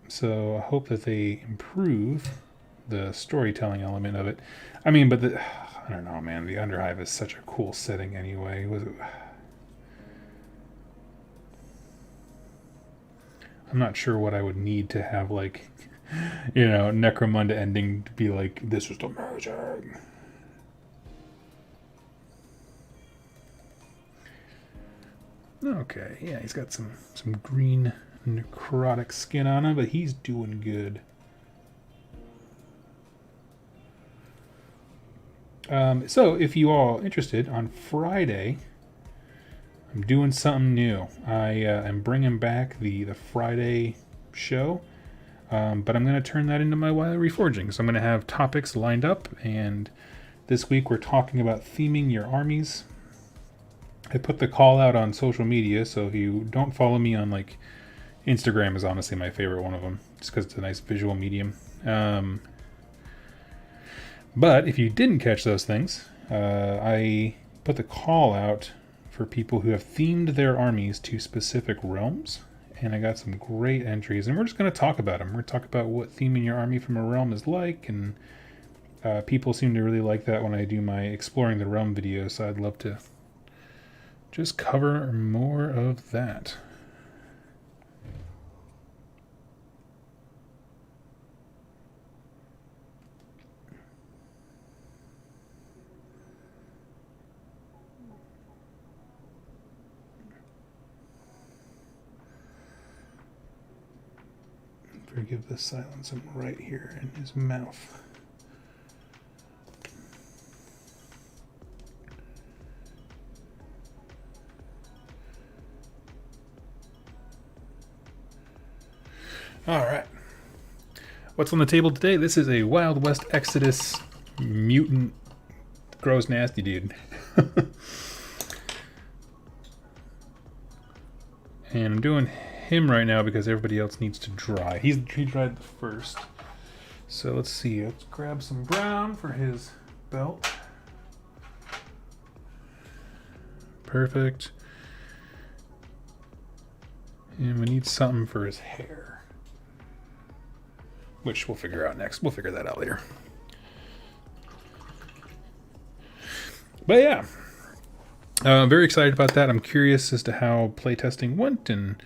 So I hope that they improve the storytelling element of it. I mean, but I don't know, man. The Underhive is such a cool setting anyway. I'm not sure what I would need to have, like, Necromunda ending to be like, this is the magic. Okay, yeah, he's got some green necrotic skin on him, but he's doing good. So if you all are interested, on Friday, I'm doing something new. I am bringing back the Friday show, but I'm going to turn that into my Wild Reforging. So I'm going to have topics lined up, and this week we're talking about theming your armies. I put the call out on social media, so if you don't follow me on, Instagram is honestly my favorite one of them, just because it's a nice visual medium. But if you didn't catch those things, I put the call out for people who have themed their armies to specific realms, and I got some great entries, and we're just going to talk about them. We're going to talk about what theming your army from a realm is like, and people seem to really like that when I do my Exploring the Realm videos, so I'd love to just cover more of that. Forgive the silence, I'm right here in his mouth. Alright. What's on the table today? This is a Wild West Exodus mutant gross nasty dude. And I'm doing him right now because everybody else needs to dry. He dried the first. So let's see. Let's grab some brown for his belt. Perfect. And we need something for his hair, which we'll figure out next. We'll figure that out later. But yeah, I'm very excited about that. I'm curious as to how playtesting went and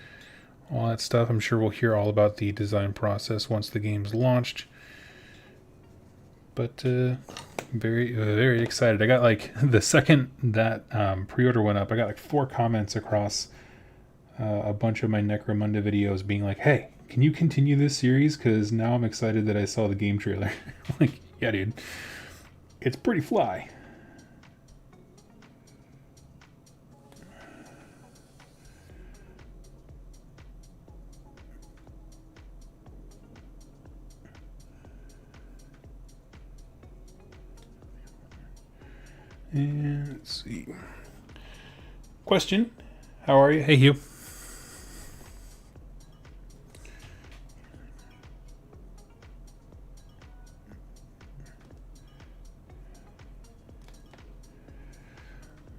all that stuff. I'm sure we'll hear all about the design process once the game's launched. But very, very excited. I got like the second that pre-order went up, I got like 4 comments across a bunch of my Necromunda videos being like, hey, can you continue this series? Because now I'm excited that I saw the game trailer. Like, yeah, dude, it's pretty fly. And let's see. Question. How are you? Hey, Hugh.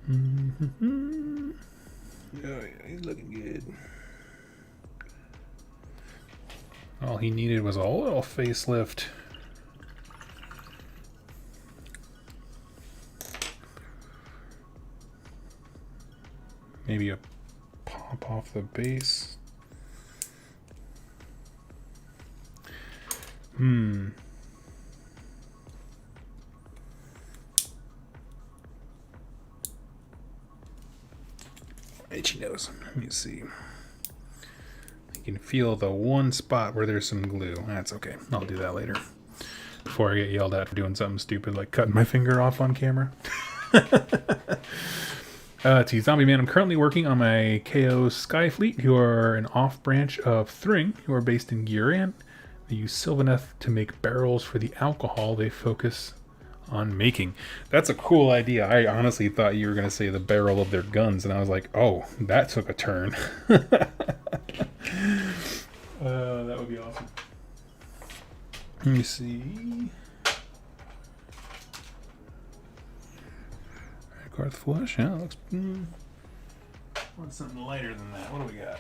Mm-hmm. Oh, yeah, he's looking good. All he needed was a little facelift. Maybe a pop off the base. Itchy nose. Let me see. You can feel the one spot where there's some glue. That's okay. I'll do that later. Before I get yelled at for doing something stupid like cutting my finger off on camera. To Zombie Man, I'm currently working on my KO Skyfleet, who are an off-branch of Thring, who are based in Gurant. They use Sylvaneth to make barrels for the alcohol they focus on making. That's a cool idea. I honestly thought you were going to say the barrel of their guns, and I was like, oh, that took a turn. That would be awesome. Let me see. Garth Flush, yeah, looks. Want something lighter than that. What do we got?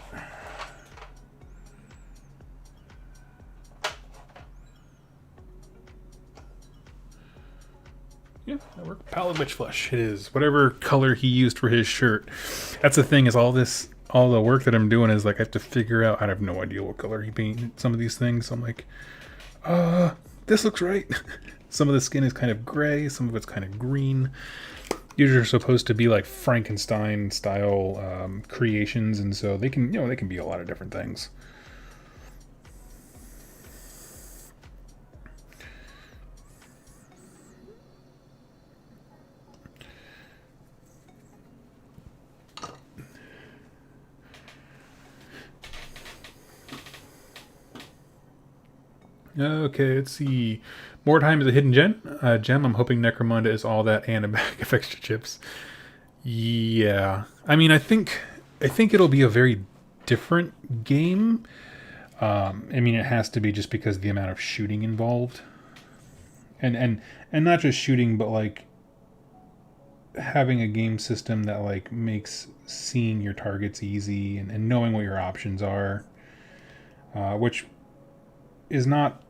Yeah, that worked. Pallid Witch Flush. It is whatever color he used for his shirt. That's the thing, is all the work that I'm doing is like I have to figure out. I have no idea what color he painted some of these things. So I'm like, this looks right. Some of the skin is kind of gray. Some of it's kind of green. These are supposed to be like Frankenstein style creations, and so they can, they can be a lot of different things. Okay, let's see. Mordheim is a hidden gem. I'm hoping Necromunda is all that and a bag of extra chips. Yeah, I mean, I think it'll be a very different game. I mean, it has to be just because of the amount of shooting involved, and not just shooting, but like having a game system that like makes seeing your targets easy and knowing what your options are, which is not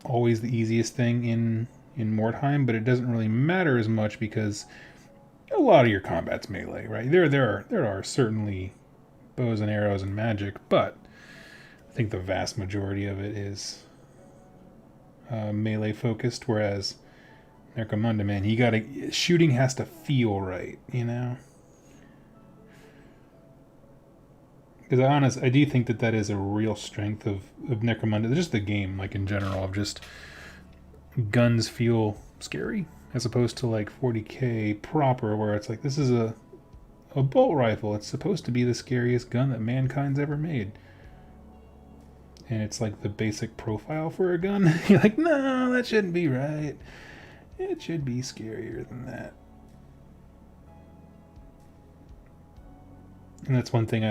always the easiest thing in Mordheim, but it doesn't really matter as much because a lot of your combat's melee, right? There are certainly bows and arrows and magic, but I think the vast majority of it is melee focused, whereas Necromunda, man, shooting has to feel right, Because I do think that is a real strength of Necromunda, just the game, like in general, of just guns feel scary, as opposed to like 40k proper, where it's like, this is a bolt rifle. It's supposed to be the scariest gun that mankind's ever made. And it's like the basic profile for a gun. You're like, no, that shouldn't be right. It should be scarier than that. And that's one thing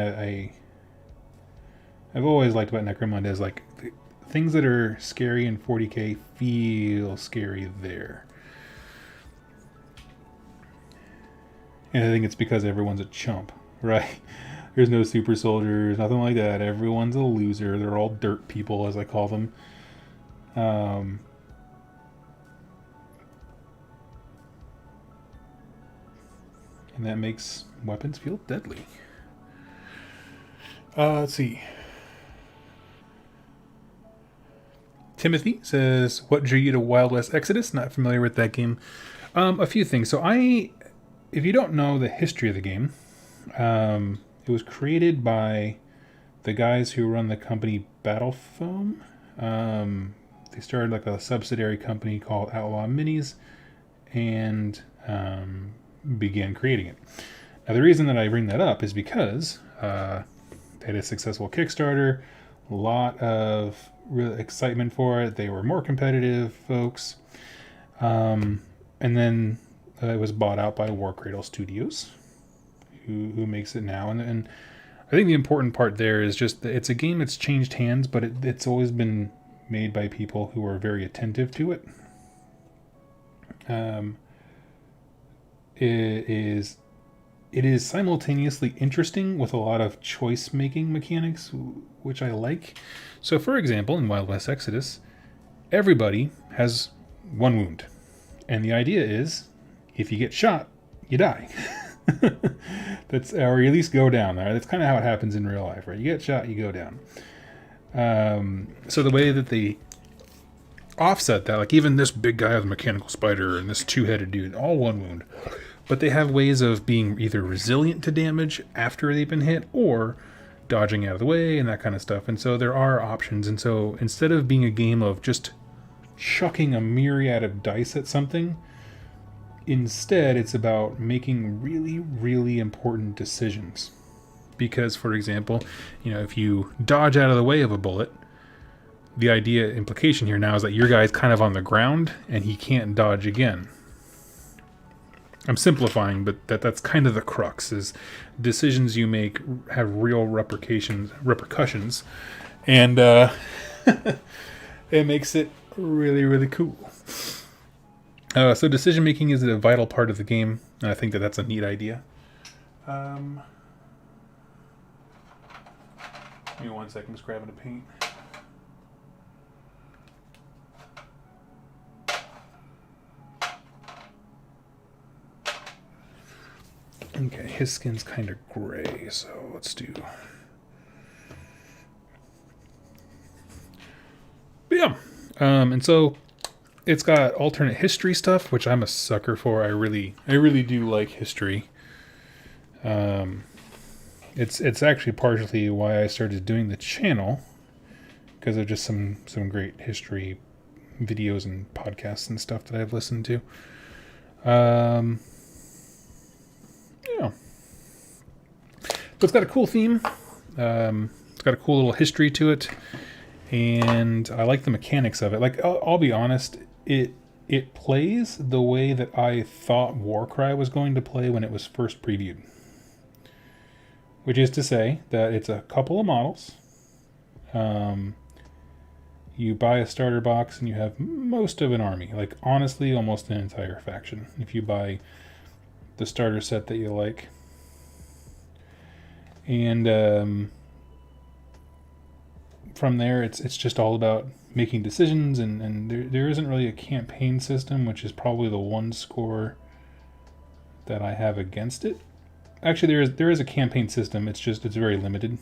I've always liked about Necromunda is like things that are scary in 40k feel scary there. And I think it's because everyone's a chump, right? There's no super soldiers, nothing like that. Everyone's a loser. They're all dirt people, as I call them. And that makes weapons feel deadly. Let's see. Timothy says, what drew you to Wild West Exodus? Not familiar with that game. A few things. So if you don't know the history of the game, it was created by the guys who run the company Battle Foam. They started like a subsidiary company called Outlaw Minis and began creating it. Now, the reason that I bring that up is because they had a successful Kickstarter, a lot of real excitement for it. They were more competitive folks. And then it was bought out by War Cradle Studios, who makes it now. And I think the important part there is just that it's a game that's changed hands, but it's always been made by people who are very attentive to it. It is simultaneously interesting with a lot of choice-making mechanics, which I like. So, for example, in Wild West Exodus, everybody has one wound. And the idea is, if you get shot, you die. Or you at least go down. That's kind of how it happens in real life, right? You get shot, you go down. So the way that they offset that, like even this big guy with a mechanical spider and this two-headed dude, all one wound. But they have ways of being either resilient to damage after they've been hit or dodging out of the way and that kind of stuff. And so there are options. And so instead of being a game of just chucking a myriad of dice at something, instead it's about making really, really important decisions. Because, for example, if you dodge out of the way of a bullet, the implication here now is that your guy's kind of on the ground and he can't dodge again. I'm simplifying, but that's kind of the crux, is decisions you make have real repercussions, and it makes it really, really cool. So decision making is a vital part of the game, and I think that's a neat idea. Give me 1 second, just grabbing a paint. Okay, his skin's kind of gray, so let's do... But yeah, and so it's got alternate history stuff, which I'm a sucker for. I really do like history. It's actually partially why I started doing the channel, because of just some great history videos and podcasts and stuff that I've listened to. Yeah. But it's got a cool theme. It's got a cool little history to it. And I like the mechanics of it. Like, I'll be honest, it plays the way that I thought Warcry was going to play when it was first previewed. Which is to say that it's a couple of models. You buy a starter box and you have most of an army. Like, honestly, almost an entire faction. If you buy the starter set that you like. And from there, it's just all about making decisions, and there isn't really a campaign system, which is probably the one score that I have against it. Actually, there is a campaign system. It's very limited.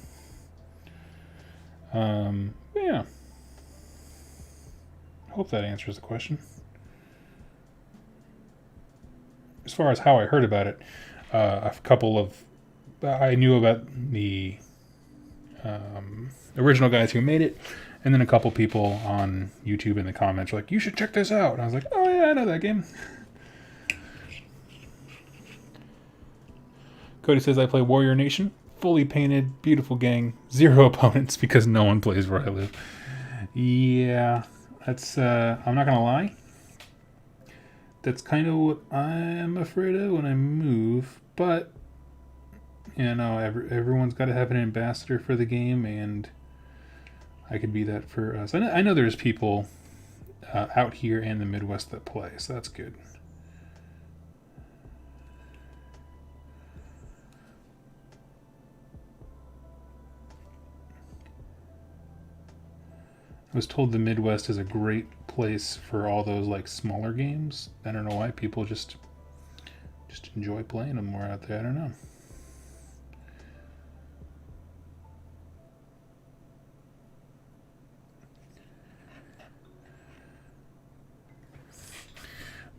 Yeah. Hope that answers the question. As far as how I heard about it, I knew about the original guys who made it, and then a couple people on YouTube in the comments were like, you should check this out. And I was like, oh yeah, I know that game. Cody says, I play Warrior Nation, fully painted, beautiful gang, 0 opponents because no one plays where I live. Yeah, that's, I'm not gonna lie, that's kind of what I'm afraid of when I move, but everyone's got to have an ambassador for the game, and I could be that for us. I know there's people out here in the Midwest that play, so that's good. I was told the Midwest is a great place for all those like smaller games. I don't know why people just enjoy playing them more out there. I don't know.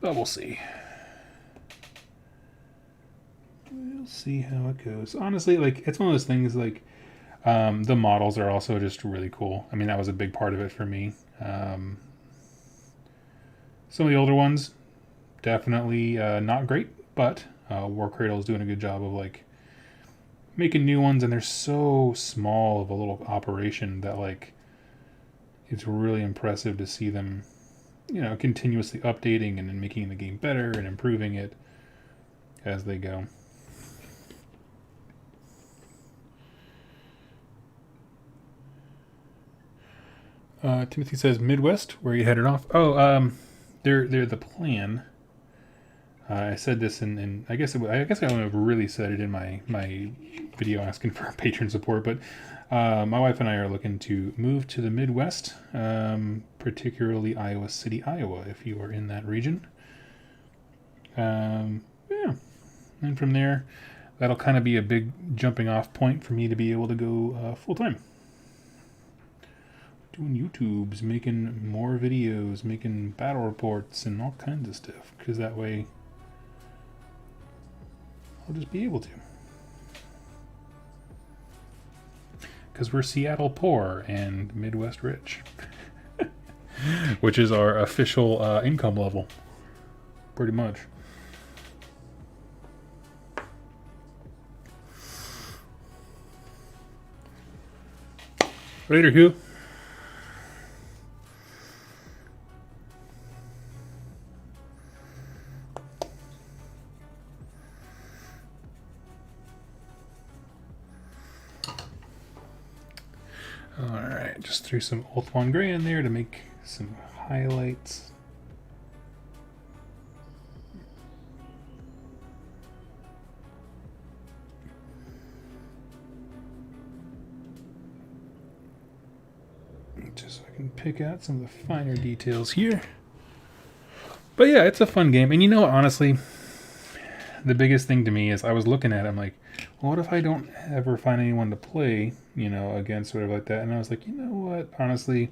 But we'll see. We'll see how it goes. Honestly, like, it's one of those things, like, the models are also just really cool. I mean, that was a big part of it for me. Some of the older ones, definitely not great, but War Cradle is doing a good job of, like, making new ones, and they're so small of a little operation that, like, it's really impressive to see them, you know, continuously updating and making the game better and improving it as they go. Timothy says Midwest. Where are you headed off? Oh, they're the plan. I said this in I guess I only really said it in my video asking for patron support, but my wife and I are looking to move to the Midwest, particularly Iowa City, Iowa, if you are in that region. Yeah, and from there, that'll kind of be a big jumping off point for me to be able to go full time. Doing YouTubes, making more videos, making battle reports, and all kinds of stuff, because that way I'll just be able to. Because we're Seattle poor and Midwest rich. Which is our official income level. Pretty much. Later, Hugh. Alright, just threw some Ulthuan Grey in there to make some highlights. Just so I can pick out some of the finer details here. But yeah, it's a fun game. And you know, honestly, the biggest thing to me is I was looking at it, I'm like, well, what if I don't ever find anyone to play, you know, against, sort of like that? And I was like, you know what? Honestly,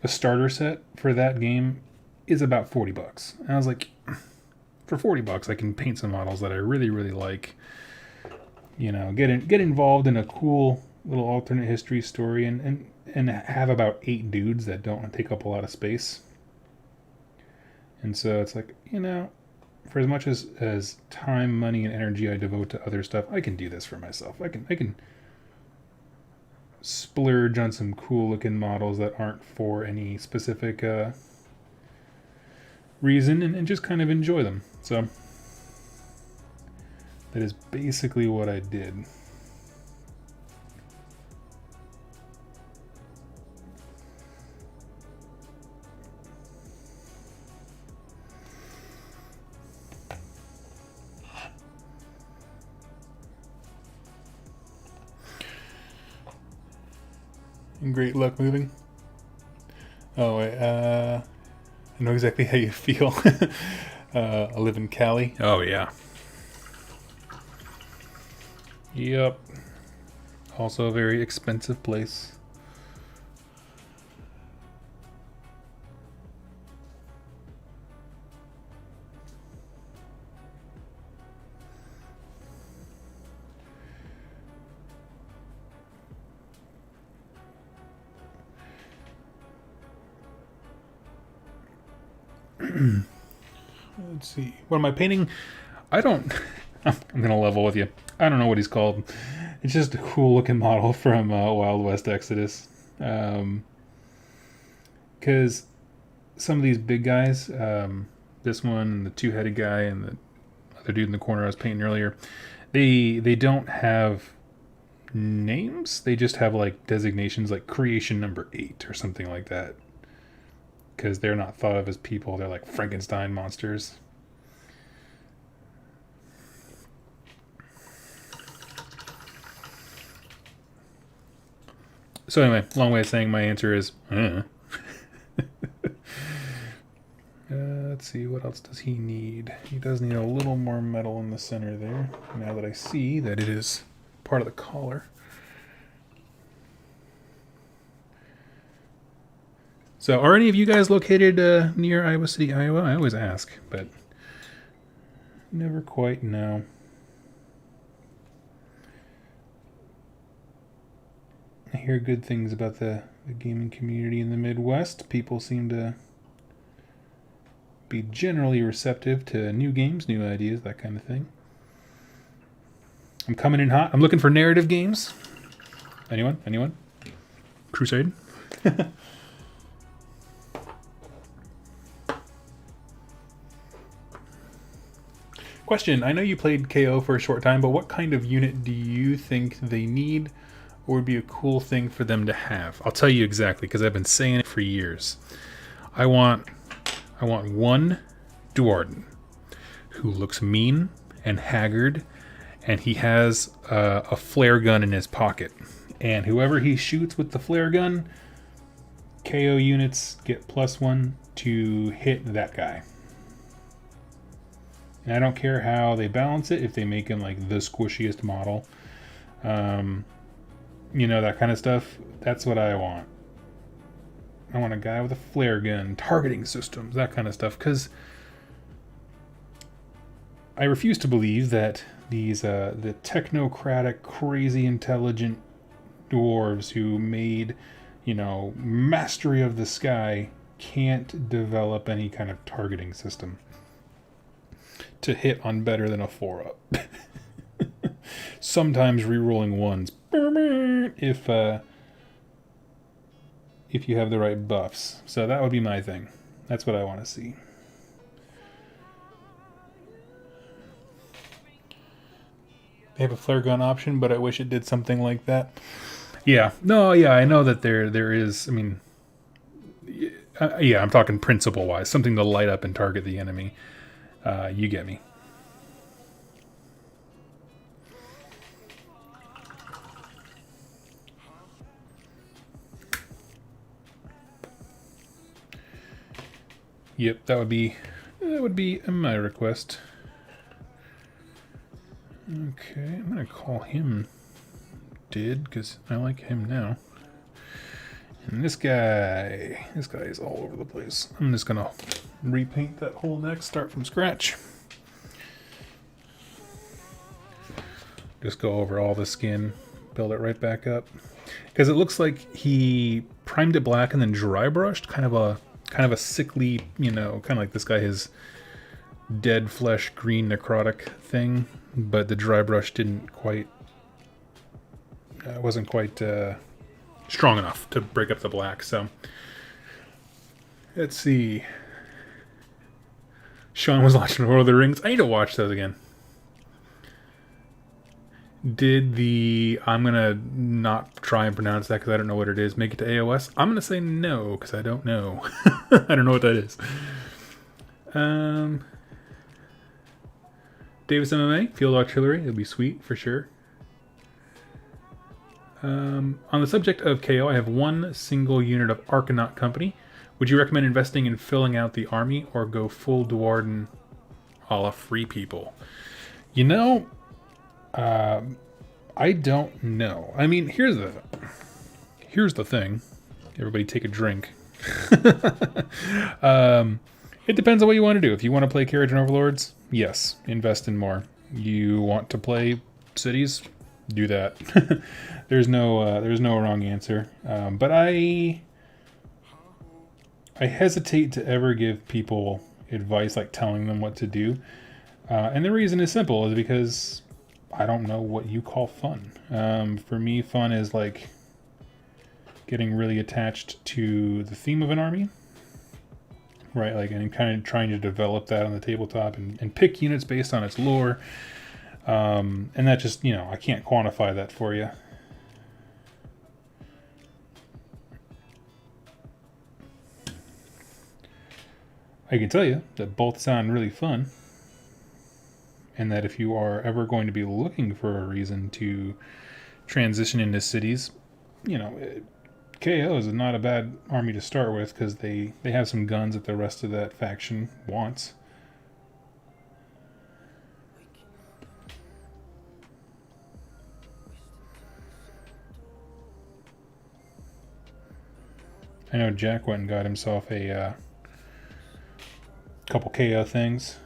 a starter set for that game is about $40. And I was like, for $40, I can paint some models that I really, really like. You know, get involved in a cool little alternate history story, and have about 8 dudes that don't take up a lot of space. And so it's like, you know, for as much as time, money, and energy I devote to other stuff, I can do this for myself. I can splurge on some cool looking models that aren't for any specific reason, and just kind of enjoy them. So that is basically what I did. Great luck moving. Oh, I know exactly how you feel. I live in Cali. Oh, yeah. Yep. Also a very expensive place. Let's see. What am I painting? I don't... I'm going to level with you. I don't know what he's called. It's just a cool looking model from Wild West Exodus. Because some of these big guys, this one, the two-headed guy, and the other dude in the corner I was painting earlier, they don't have names. They just have like designations like creation number 8 or something like that. Because they're not thought of as people. They're like Frankenstein monsters. So anyway, long way of saying my answer is, let's see, what else does he need? He does need a little more metal in the center there, now that I see that it is part of the collar. So are any of you guys located near Iowa City, Iowa? I always ask, but never quite know. I hear good things about the gaming community in the Midwest. People seem to be generally receptive to new games, new ideas, that kind of thing. I'm coming in hot. I'm looking for narrative games. Anyone? Anyone? Crusade? Question. I know you played KO for a short time, but what kind of unit do you think they need or would be a cool thing for them to have? I'll tell you exactly, because I've been saying it for years. I want one Duarden who looks mean and haggard, and he has a flare gun in his pocket. And whoever he shoots with the flare gun, KO units get +1 to hit that guy. And I don't care how they balance it, if they make him like the squishiest model. You know, that kind of stuff. That's what I want. I want a guy with a flare gun, targeting systems, that kind of stuff. Because I refuse to believe that these the technocratic, crazy intelligent dwarves who made, you know, mastery of the sky can't develop any kind of targeting system to hit on better than a 4-up. Sometimes rerolling ones if you have the right buffs. So that would be my thing. That's what I want to see. They have a flare gun option, but I wish it did something like that. Yeah. No, yeah, I know that there is, I mean, yeah, I'm talking principle-wise. Something to light up and target the enemy. You get me. Yep, that would be my request. Okay, I'm gonna call him Did, because I like him now. And this guy is all over the place. I'm just gonna repaint that whole neck, start from scratch. Just go over all the skin, build it right back up. Because it looks like he primed it black and then dry brushed, kind of a sickly, you know, kind of like this guy, his dead flesh green necrotic thing, but the dry brush didn't quite, wasn't quite strong enough to break up the black. So let's see. Sean was watching Lord of the Rings. I need to watch those again. Did the, I'm going to not try and pronounce that because I don't know what it is, make it to AOS? I'm going to say no because I don't know. I don't know what that is. Davis MMA, Field Artillery, it'll be sweet for sure. On the subject of KO, I have one single unit of Arcanaut Company. Would you recommend investing in filling out the army or go full Duarden a la Free People? You know, I don't know. I mean, here's the thing. Everybody take a drink. It depends on what you want to do. If you want to play Kharadron Overlords, yes, invest in more. You want to play cities, do that. There's no wrong answer. But I hesitate to ever give people advice like telling them what to do. And the reason is simple, is because I don't know what you call fun. For me, fun is like getting really attached to the theme of an army, right? Like, and kind of trying to develop that on the tabletop and pick units based on its lore. And that just, you know, I can't quantify that for you. I can tell you that both sound really fun, and that if you are ever going to be looking for a reason to transition into cities, you know, KO is not a bad army to start with because they have some guns that the rest of that faction wants. I know Jack went and got himself a couple KO things.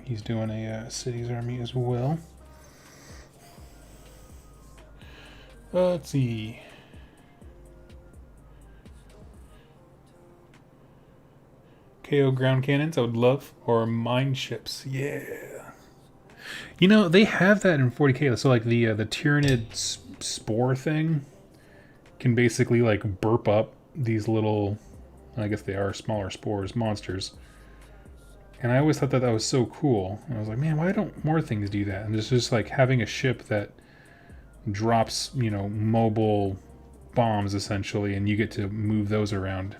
He's doing a cities army as well. Let's see. KO ground cannons, I would love, or mine ships. Yeah. You know, they have that in 40k. So like the Tyrannid spore thing can basically like burp up these little, I guess they are smaller spores, monsters. And I always thought that was so cool. And I was like, man, why don't more things do that? And it's just like having a ship that drops, you know, mobile bombs essentially, and you get to move those around.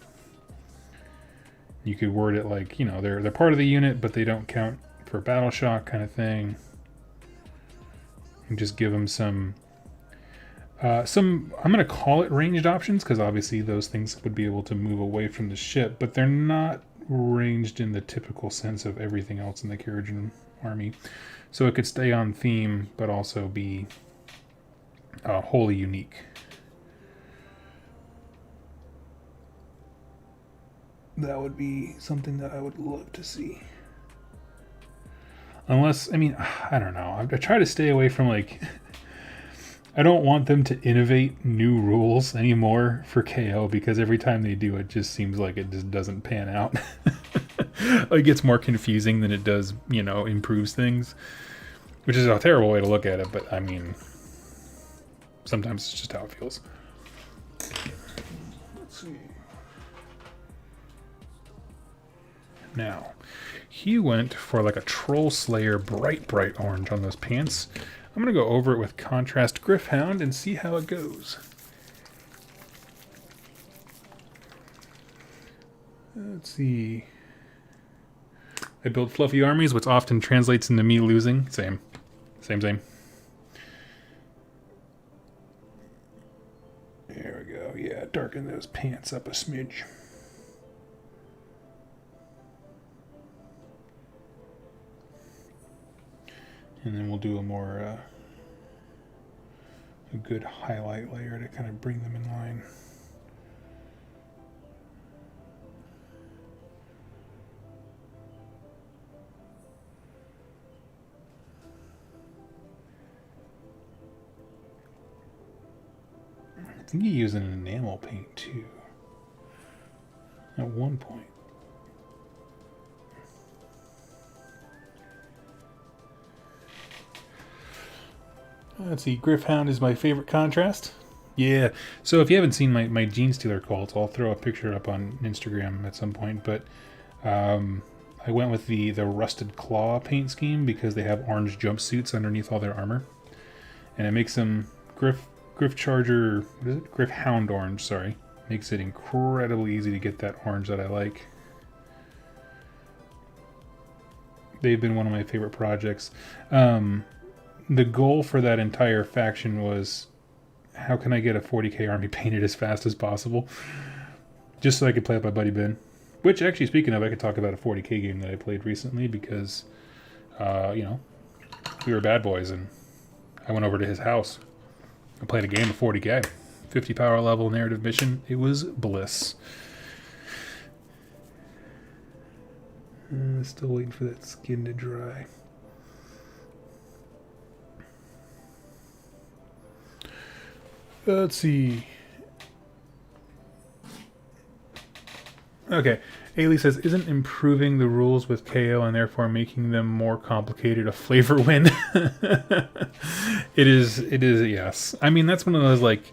You could word it like, you know, they're part of the unit, but they don't count for battle shock kind of thing. And just give them some I'm going to call it ranged options, because obviously those things would be able to move away from the ship, but they're not ranged in the typical sense of everything else in the Kharadron army. So it could stay on theme, but also be wholly unique. That would be something that I would love to see. Unless, I mean, I don't know. I try to stay away from, like, I don't want them to innovate new rules anymore for KO, because every time they do, it just seems like it just doesn't pan out. It gets more confusing than it does, you know, improves things, which is a terrible way to look at it, but I mean, sometimes it's just how it feels. Let's see. Now, he went for like a Troll Slayer bright orange on those pants. I'm going to go over it with Contrast Gryph-hound and see how it goes. Let's see. I build fluffy armies, which often translates into me losing. Same. There we go. Yeah, darken those pants up a smidge. And then we'll do a more a good highlight layer to kind of bring them in line. I think he used an enamel paint too at one point. Let's see, Gryph-hound is my favorite contrast. Yeah, so if you haven't seen my Genestealer Cult, I'll throw a picture up on Instagram at some point, but I went with the Rusted Claw paint scheme because they have orange jumpsuits underneath all their armor. And it makes them Gryph Charger, what is it? Gryph-hound orange, sorry. Makes it incredibly easy to get that orange that I like. They've been one of my favorite projects. The goal for that entire faction was, how can I get a 40k army painted as fast as possible? Just so I could play with my buddy Ben. Which, actually, speaking of, I could talk about a 40k game that I played recently because, you know, we were bad boys and I went over to his house. I played a game of 40k. 50 power level narrative mission. It was bliss. Still waiting for that skin to dry. Let's see. Okay. Ailey says, isn't improving the rules with KO and therefore making them more complicated a flavor win? It is, yes. I mean, that's one of those, like,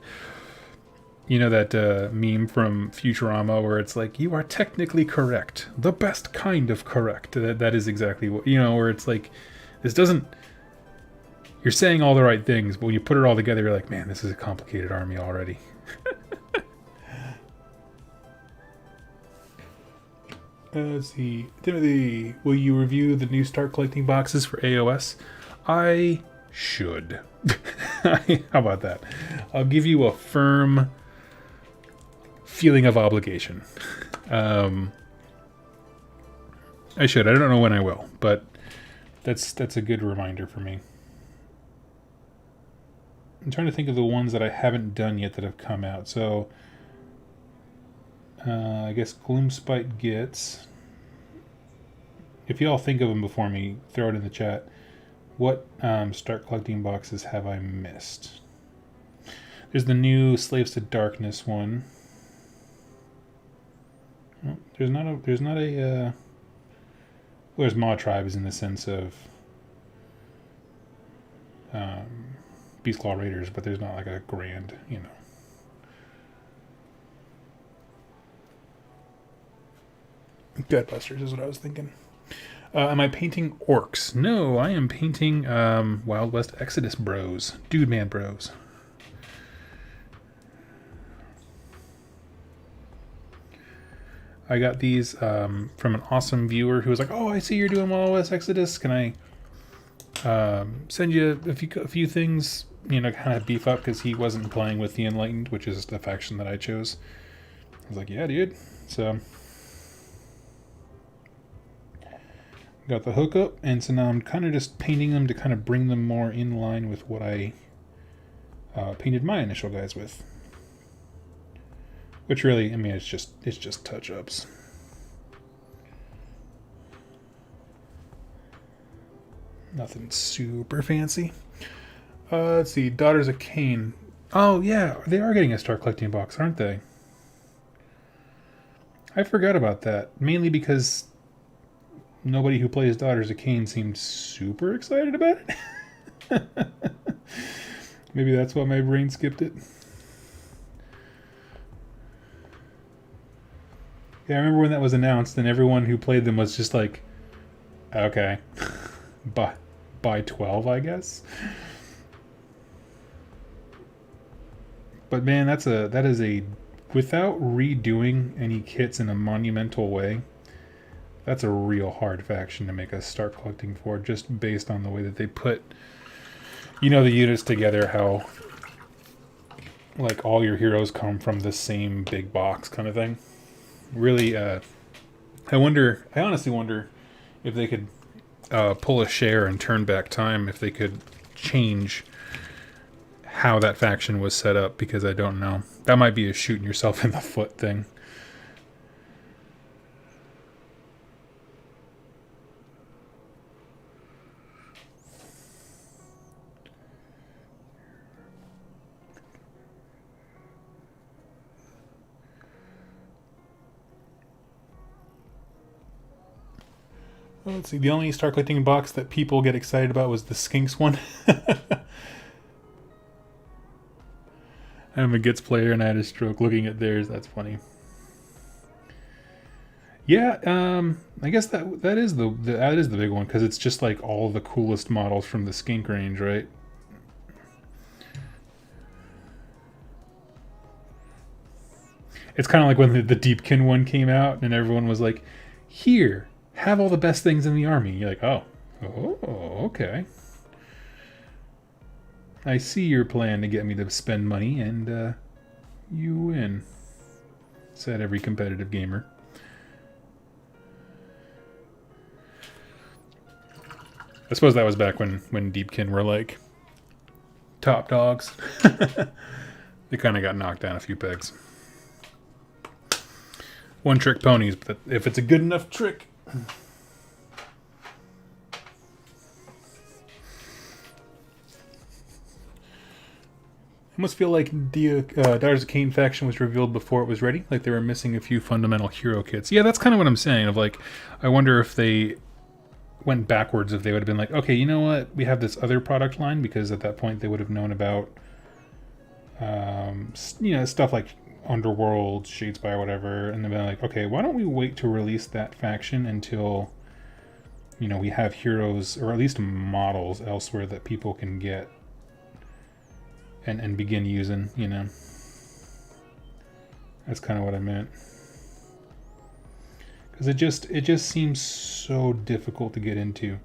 you know, that meme from Futurama where it's like, you are technically correct. The best kind of correct. That is exactly what, you know, where it's like, this doesn't, you're saying all the right things, but when you put it all together, you're like, man, this is a complicated army already. Let's see. Timothy, will you review the new start collecting boxes for AOS? I should. How about that? I'll give you a firm feeling of obligation. I should. I don't know when I will, but that's a good reminder for me. I'm trying to think of the ones that I haven't done yet that have come out. So, I guess Gloomspite gets... If you all think of them before me, throw it in the chat. What start collecting boxes have I missed? There's the new Slaves to Darkness one. Oh, there's not a well, there's Maw Tribes in the sense of Beastclaw Raiders, but there's not like a grand, you know. Gutbusters is what I was thinking. Am I painting orcs? No, I am painting Wild West Exodus bros. Dude man bros. I got these from an awesome viewer who was like, "Oh, I see you're doing Wild West Exodus. Can I send you a few things, you know, kind of beef up?" Because he wasn't playing with the Enlightened, which is the faction that I chose. I was like, "Yeah, dude." So got the hookup, and so now I'm kind of just painting them to kind of bring them more in line with what I painted my initial guys with. Which really, I mean, it's just touch-ups. Nothing super fancy. Let's see, Daughters of Khaine. Oh yeah, they are getting a start collecting box, aren't they? I forgot about that, mainly because nobody who plays Daughters of Khaine seemed super excited about it. Maybe that's why my brain skipped it. Yeah, I remember when that was announced and everyone who played them was just like, okay, buy 12, I guess. But man, that is a, without redoing any kits in a monumental way, that's a real hard faction to make a start collecting for, just based on the way that they put, you know, the units together, how like all your heroes come from the same big box kind of thing. Really, I honestly wonder if they could pull a share and turn back time, if they could change how that faction was set up, because I don't know. That might be a shooting yourself in the foot thing. Well, let's see, the only start collecting box that people get excited about was the Skinks one. I'm a Gits player and I had a stroke looking at theirs. That's funny. Yeah, I guess that is the big one, because it's just like all the coolest models from the Skink range, right? It's kind of like when the Deepkin one came out and everyone was like, "Here, have all the best things in the army." You're like, oh, okay. I see your plan to get me to spend money, and you win, said every competitive gamer. I suppose that was back when Deepkin were like top dogs. They kind of got knocked down a few pegs. One trick ponies, but if it's a good enough trick. I almost feel like the Daughters of Khaine faction was revealed before it was ready. Like they were missing a few fundamental hero kits. Yeah, that's kind of what I'm saying. Of like, I wonder if they went backwards, if they would have been like, okay, you know what? We have this other product line, because at that point they would have known about, you know, stuff like Underworld, Shadespire, whatever, and they've been like, okay, why don't we wait to release that faction until, you know, we have heroes, or at least models elsewhere that people can get and begin using, you know. That's kind of what I meant. because it just seems so difficult to get into.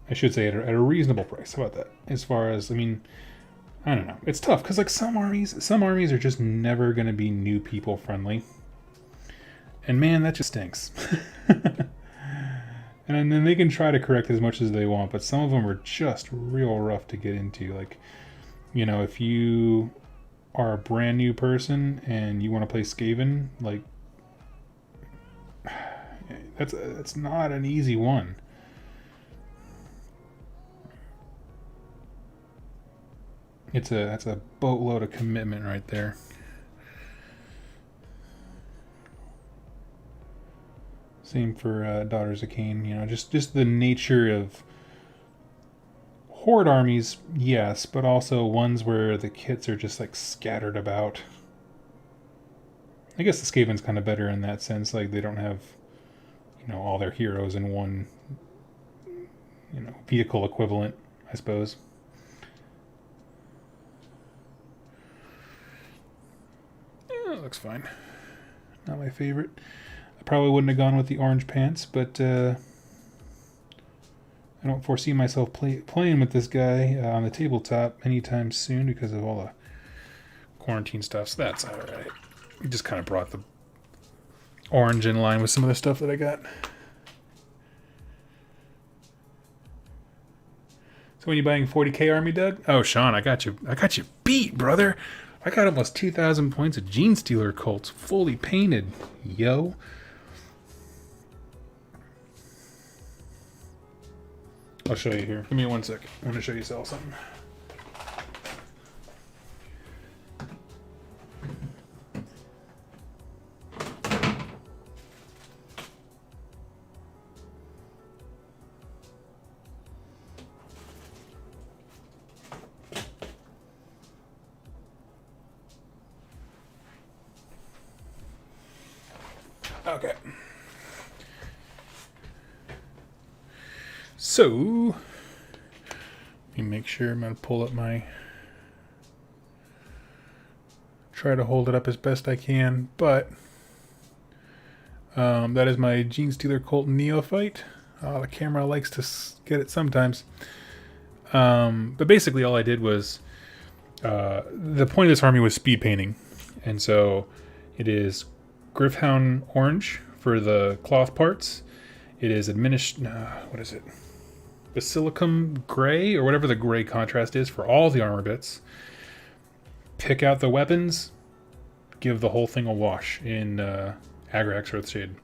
I should say at a reasonable price. How about that? As far as, I mean, I don't know. It's tough because like some armies are just never going to be new people friendly. And man, that just stinks. And then they can try to correct as much as they want, but some of them are just real rough to get into. Like, you know, if you are a brand new person and you want to play Skaven, like, that's not an easy one. That's a boatload of commitment right there. Same for Daughters of Khaine. You know, just the nature of Horde armies, yes, but also ones where the kits are just like scattered about. I guess the Skaven's kind of better in that sense. Like they don't have, you know, all their heroes in one, you know, vehicle equivalent, I suppose. Yeah, that looks fine. Not my favorite. I probably wouldn't have gone with the orange pants, but I don't foresee myself playing with this guy on the tabletop anytime soon because of all the quarantine stuff, so that's alright. Just kind of brought the orange in line with some of the stuff that I got. So when you buying 40k army, Doug? Oh, Sean, I got you beat, brother. I got almost 2,000 points of Genestealer Cult, fully painted, yo. I'll show you here. Give me 1 sec. I want to show you something. Okay. So, let me make sure I'm going to pull up my... Try to hold it up as best I can, but that is my Genestealer Cult Neophyte. The camera likes to get it sometimes. But basically all I did was... the point of this army was speed painting. And so it is Gryph-hound orange for the cloth parts. It is what is it? Basilicum gray, or whatever the gray contrast is for all the armor bits. Pick out the weapons, give the whole thing a wash in Agrax Earthshade.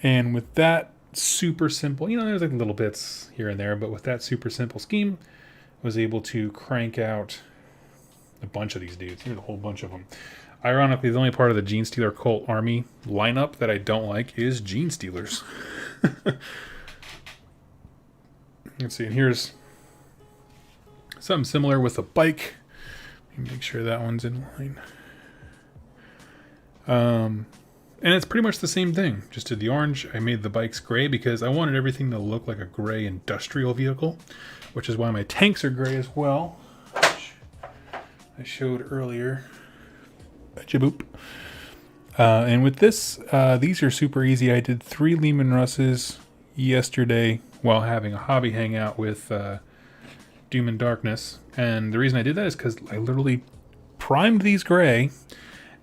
And with that super simple, you know, there's like little bits here and there, but with that super simple scheme, I was able to crank out a bunch of these dudes. Here's a whole bunch of them. Ironically, the only part of the Genestealer Cult army lineup that I don't like is Genestealers. Let's see, and here's something similar with a bike. Let me make sure that one's in line. And it's pretty much the same thing. Just did the orange. I made the bikes gray because I wanted everything to look like a gray industrial vehicle, which is why my tanks are gray as well, which I showed earlier. Jaboop. And with this, these are super easy. I did 3 Leman Russes yesterday while having a hobby hangout with Doom and Darkness. And the reason I did that is because I literally primed these gray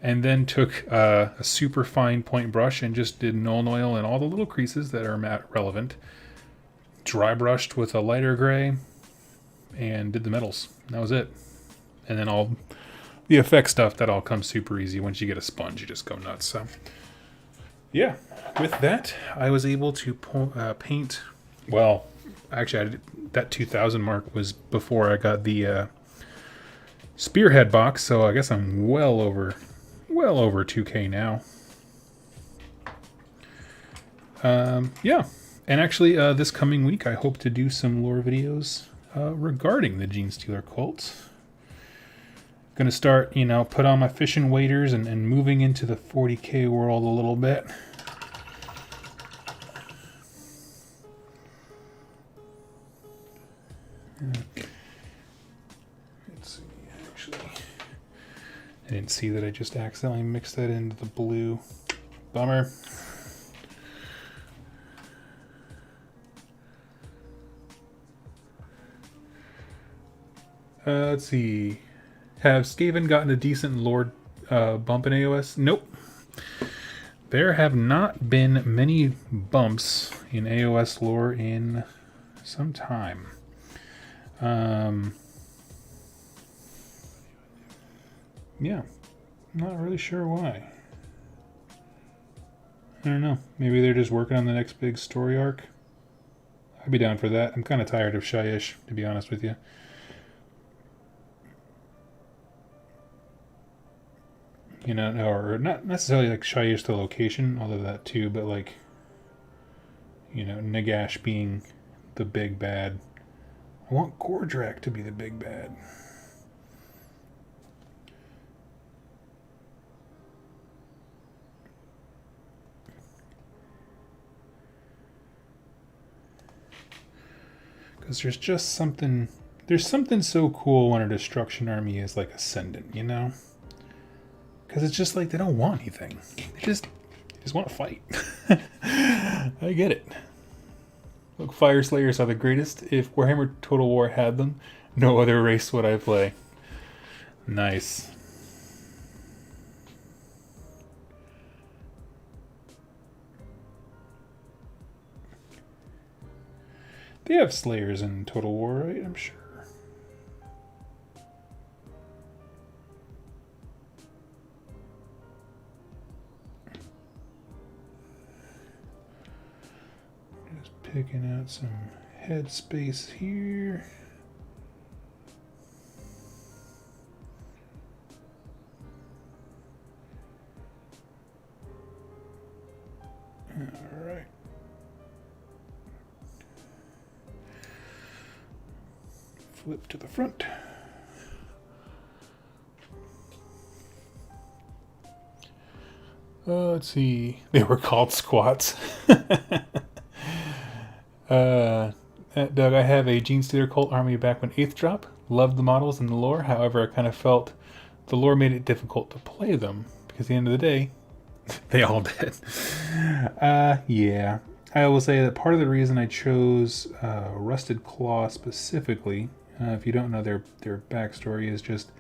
and then took a super fine point brush and just did Nuln Oil in all the little creases that are matte relevant. Dry brushed with a lighter gray and did the metals. And that was it. And then all the effect stuff, that all comes super easy. Once you get a sponge, you just go nuts. So yeah, with that, I was able to paint. Well, actually, that 2,000 mark was before I got the Spearhead box, so I guess I'm well over 2K now. Yeah, and actually, this coming week, I hope to do some lore videos regarding the Genestealer Cult. Gonna start, you know, put on my fishing waders and moving into the 40k world a little bit. Let's see, actually, I didn't see that I just accidentally mixed that into the blue. Bummer. Let's see. Have Skaven gotten a decent lore bump in AOS? Nope. There have not been many bumps in AOS lore in some time. Yeah, not really sure why. I don't know. Maybe they're just working on the next big story arc. I'd be down for that. I'm kind of tired of Shyish, to be honest with you. You know, or not necessarily like Shyish the location, although that too, but like, you know, Nagash being the big bad. I want Gordrak to be the big bad. Because there's just something, there's something so cool when a destruction army is like ascendant, you know? Because it's just like they don't want anything. They just want to fight. I get it. Look, Fire Slayers are the greatest. If Warhammer Total War had them, no other race would I play. Nice. They have Slayers in Total War, right? I'm sure. Just picking out some headspace here. All right. Flip to the front. Let's see. They were called squats. Doug, I have a Genestealer Cult army back when 8th drop. Loved the models and the lore. However, I kind of felt the lore made it difficult to play them. Because at the end of the day, they all did. Yeah. I will say that part of the reason I chose Rusted Claw specifically, if you don't know their backstory, is just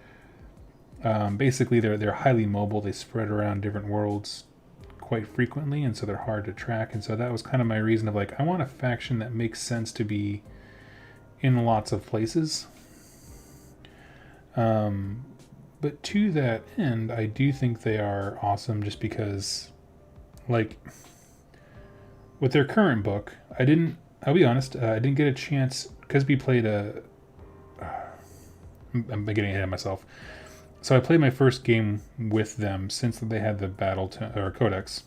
basically they're highly mobile. They spread around different worlds quite frequently, and so they're hard to track. And so that was kind of my reason of like, I want a faction that makes sense to be in lots of places. But to that end, I do think they are awesome just because, like, with their current book, I'll be honest, I didn't get a chance, because we played I'm getting ahead of myself. So I played my first game with them since they had the or Codex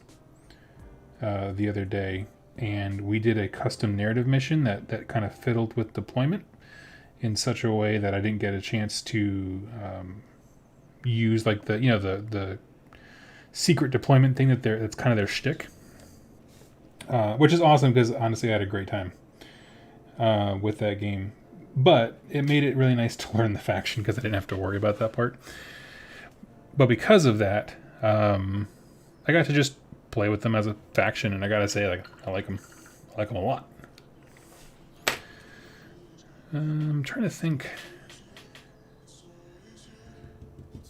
the other day, and we did a custom narrative mission that kind of fiddled with deployment in such a way that I didn't get a chance to use like the secret deployment thing that's kind of their shtick, which is awesome because honestly I had a great time with that game. But it made it really nice to learn the faction because I didn't have to worry about that part. But because of that, I got to just play with them as a faction, and I gotta say, like, I like them. I like them a lot. I'm trying to think.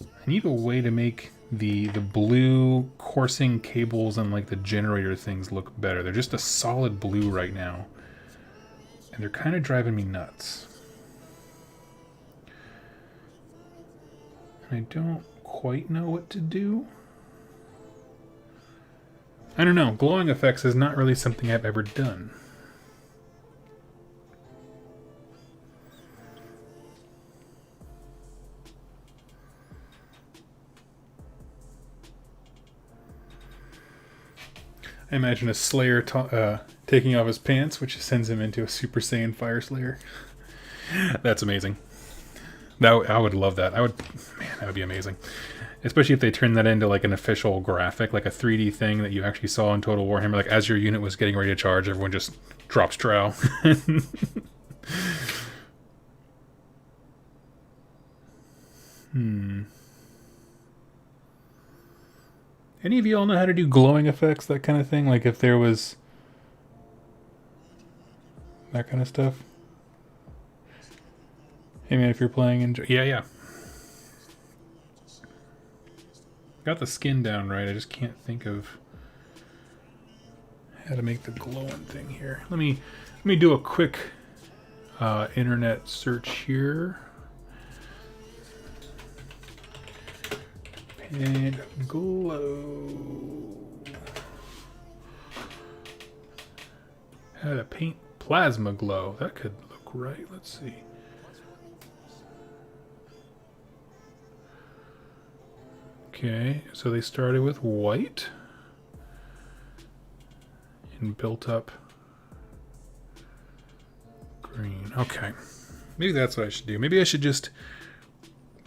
I need a way to make the blue coursing cables and like the generator things look better. They're just a solid blue right now, and they're kind of driving me nuts. I don't quite know what to do. I don't know. Glowing effects is not really something I've ever done. I imagine a Slayer taking off his pants, which sends him into a Super Saiyan Fire Slayer. That's amazing. I would love that. Man, that would be amazing. Especially if they turn that into like an official graphic, like a 3D thing that you actually saw in Total Warhammer. Like as your unit was getting ready to charge, everyone just drops trow. Any of you all know how to do glowing effects, that kind of thing? Like if there was that kind of stuff? I mean, if you're playing in... Yeah. Got the skin down right. I just can't think of how to make the glowing thing here. Let me do a quick internet search here. And glow. How to paint plasma glow. That could look right. Let's see. Okay, so they started with white and built up green. Okay, maybe that's what I should do. Maybe I should just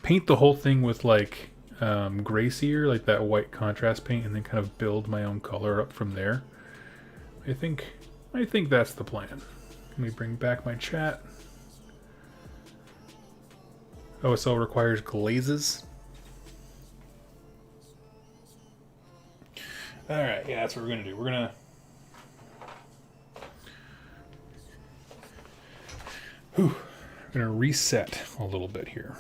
paint the whole thing with like gray sear, like that white contrast paint, and then kind of build my own color up from there. I think that's the plan. Let me bring back my chat. OSL requires glazes. Alright, yeah, that's what we're going to do. We're going to reset a little bit here.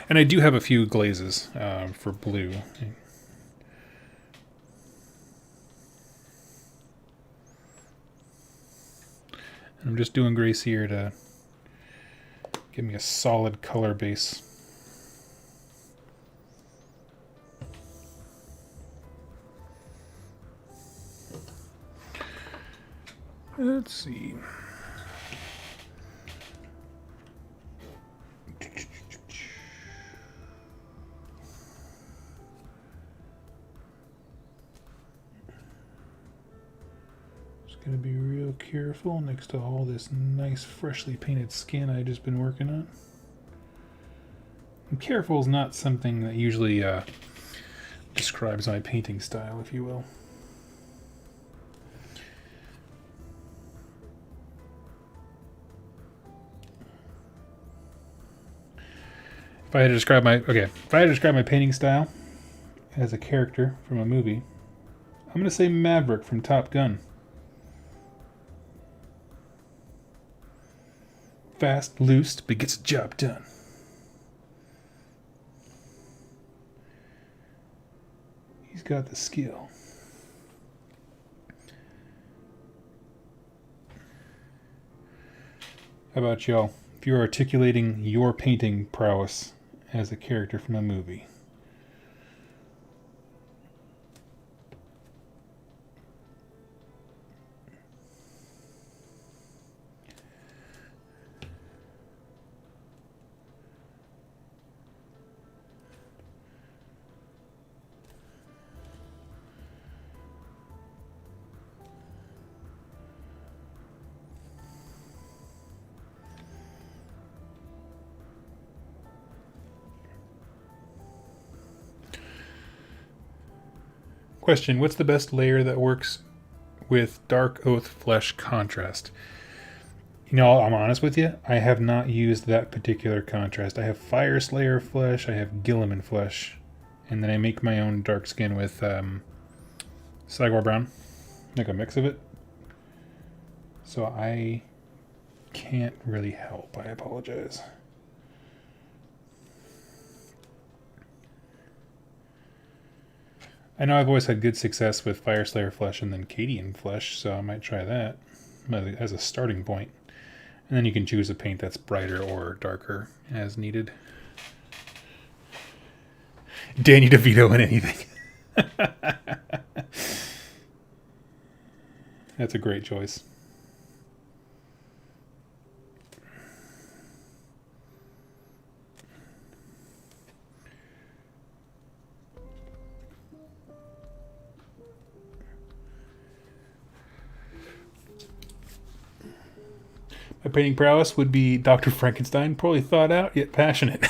And I do have a few glazes for blue. And I'm just doing gray sear to give me a solid color base. Let's see. Just gonna be real careful next to all this nice freshly painted skin I've just been working on. And careful is not something that usually describes my painting style, if you will. If I had to describe my painting style as a character from a movie, I'm going to say Maverick from Top Gun. Fast, loose, but gets the job done. He's got the skill. How about y'all? If you're articulating your painting prowess as a character from a movie. Question, what's the best layer that works with Dark Oath Flesh contrast? You know, I'm honest with you, I have not used that particular contrast. I have Fire Slayer Flesh, I have Guilliman Flesh, and then I make my own dark skin with Sigmar Brown, like a mix of it. So I can't really help, I apologize. I know I've always had good success with Fire Slayer Flesh and then Cadian Flesh, so I might try that as a starting point. And then you can choose a paint that's brighter or darker as needed. Danny DeVito in anything. That's a great choice. My painting prowess would be Dr. Frankenstein, poorly thought out, yet passionate.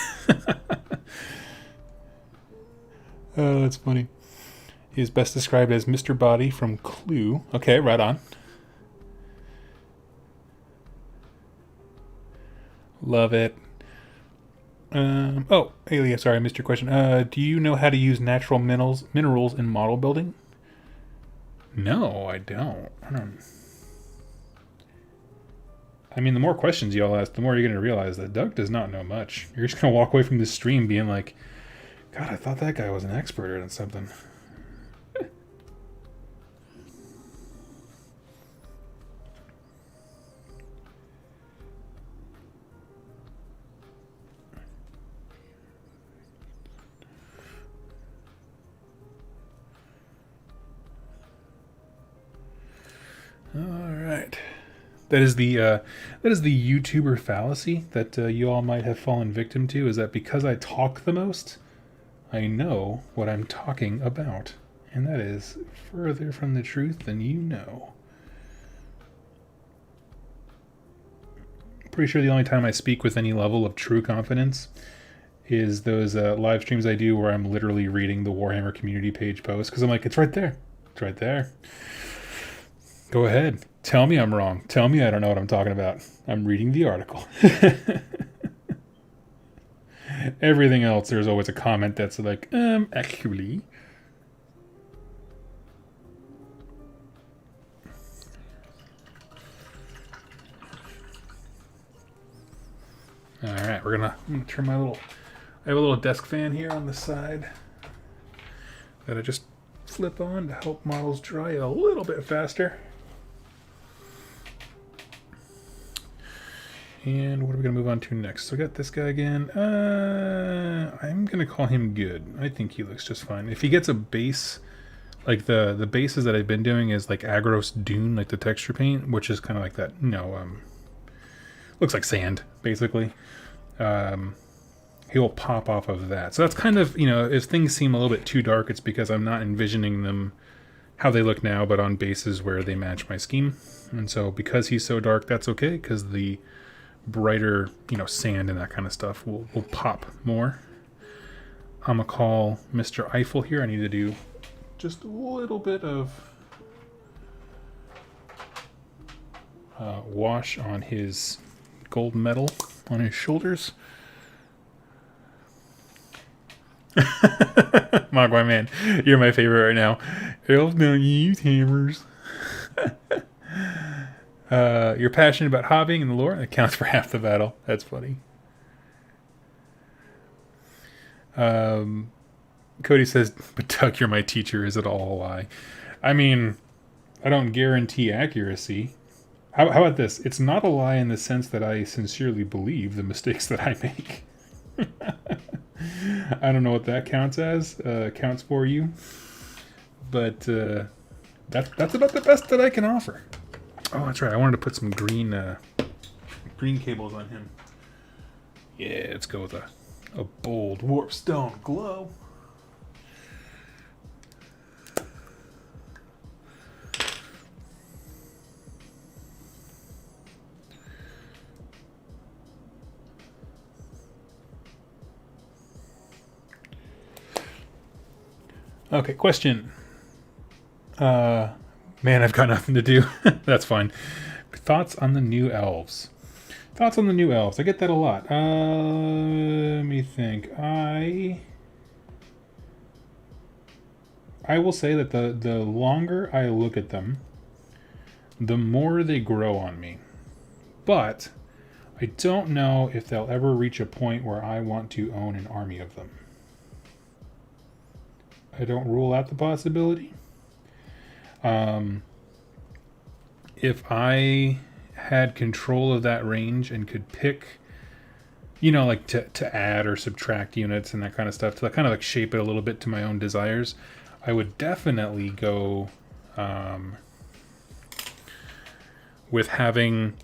Oh, that's funny. He is best described as Mr. Body from Clue. Okay, right on. Love it. Oh, Alia, sorry, I missed your question. Do you know how to use natural minerals in model building? No, I don't. I mean, the more questions y'all ask, the more you're going to realize that Doug does not know much. You're just going to walk away from this stream being like, God, I thought that guy was an expert or something. All right. That is the YouTuber fallacy that you all might have fallen victim to, is that because I talk the most, I know what I'm talking about. And that is further from the truth than you know. Pretty sure the only time I speak with any level of true confidence is those live streams I do where I'm literally reading the Warhammer community page post, because I'm like, it's right there. It's right there. Go ahead. Tell me I'm wrong. Tell me I don't know what I'm talking about. I'm reading the article. Everything else, there's always a comment that's like, actually. Alright, I'm gonna turn my little... I have a little desk fan here on the side that I just flip on to help models dry a little bit faster. And what are we going to move on to next? So I got this guy again. I'm going to call him good. I think he looks just fine. If he gets a base, like the bases that I've been doing is like Agros Dune, like the texture paint, which is kind of like that, you know, looks like sand, basically. He will pop off of that. So that's kind of, you know, if things seem a little bit too dark, it's because I'm not envisioning them how they look now, but on bases where they match my scheme. And so because he's so dark, that's okay, because the brighter, you know, sand and that kind of stuff will pop more. I'm gonna call Mr. Eiffel here. I need to do just a little bit of wash on his gold medal on his shoulders. Mogwai man, you're my favorite right now. Elves don't use hammers. You're passionate about hobbying and the lore. That counts for half the battle. That's funny. Cody says, but Doug, you're my teacher. Is it all a lie? I mean, I don't guarantee accuracy. How about this? It's not a lie in the sense that I sincerely believe the mistakes that I make. I don't know what that counts as. Counts for you. But that's about the best that I can offer. Oh, that's right. I wanted to put some green cables on him. Yeah, let's go with a bold warpstone glow. Okay, question. Man, I've got nothing to do. That's fine. Thoughts on the new elves? Thoughts on the new elves? I get that a lot. Let me think. I will say that the longer I look at them, the more they grow on me. But I don't know if they'll ever reach a point where I want to own an army of them. I don't rule out the possibility. If I had control of that range and could pick, you know, like to add or subtract units and that kind of stuff, to kind of like shape it a little bit to my own desires, I would definitely go with having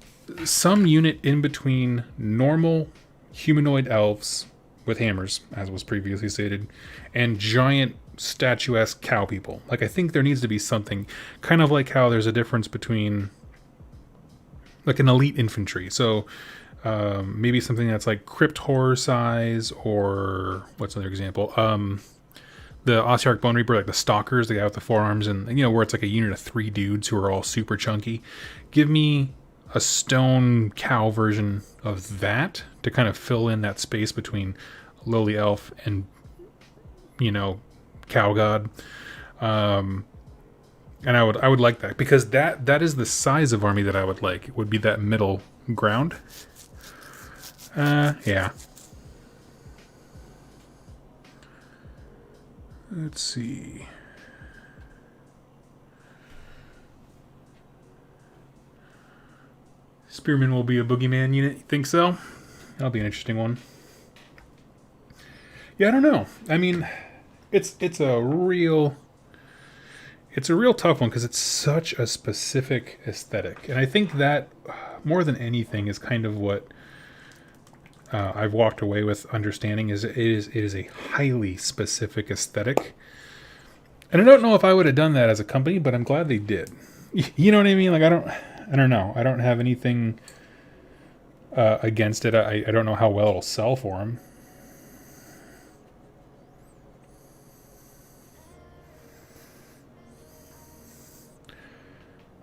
some unit in between normal humanoid elves with hammers, as was previously stated, and giant statuesque cow people. Like, I think there needs to be something kind of like how there's a difference between like an elite infantry. So maybe something that's like crypt horror size, or what's another example? The Ossiarch Bone Reaper, like the Stalkers, the guy with the forearms, and you know, where it's like a unit of 3 dudes who are all super chunky. Give me a stone cow version of that to kind of fill in that space between lowly elf and, you know, cow god. And I would like that, because that is the size of army that I would like. It would be that middle ground. Yeah. Let's see. Spearman will be a boogeyman unit. You think so? That'll be an interesting one. Yeah, I don't know. I mean, it's a real tough one because it's such a specific aesthetic, and I think that more than anything is kind of what I've walked away with understanding is it is a highly specific aesthetic, and I don't know if I would have done that as a company, but I'm glad they did. You know what I mean? Like I don't know. I don't have anything against it. I don't know how well it'll sell for them.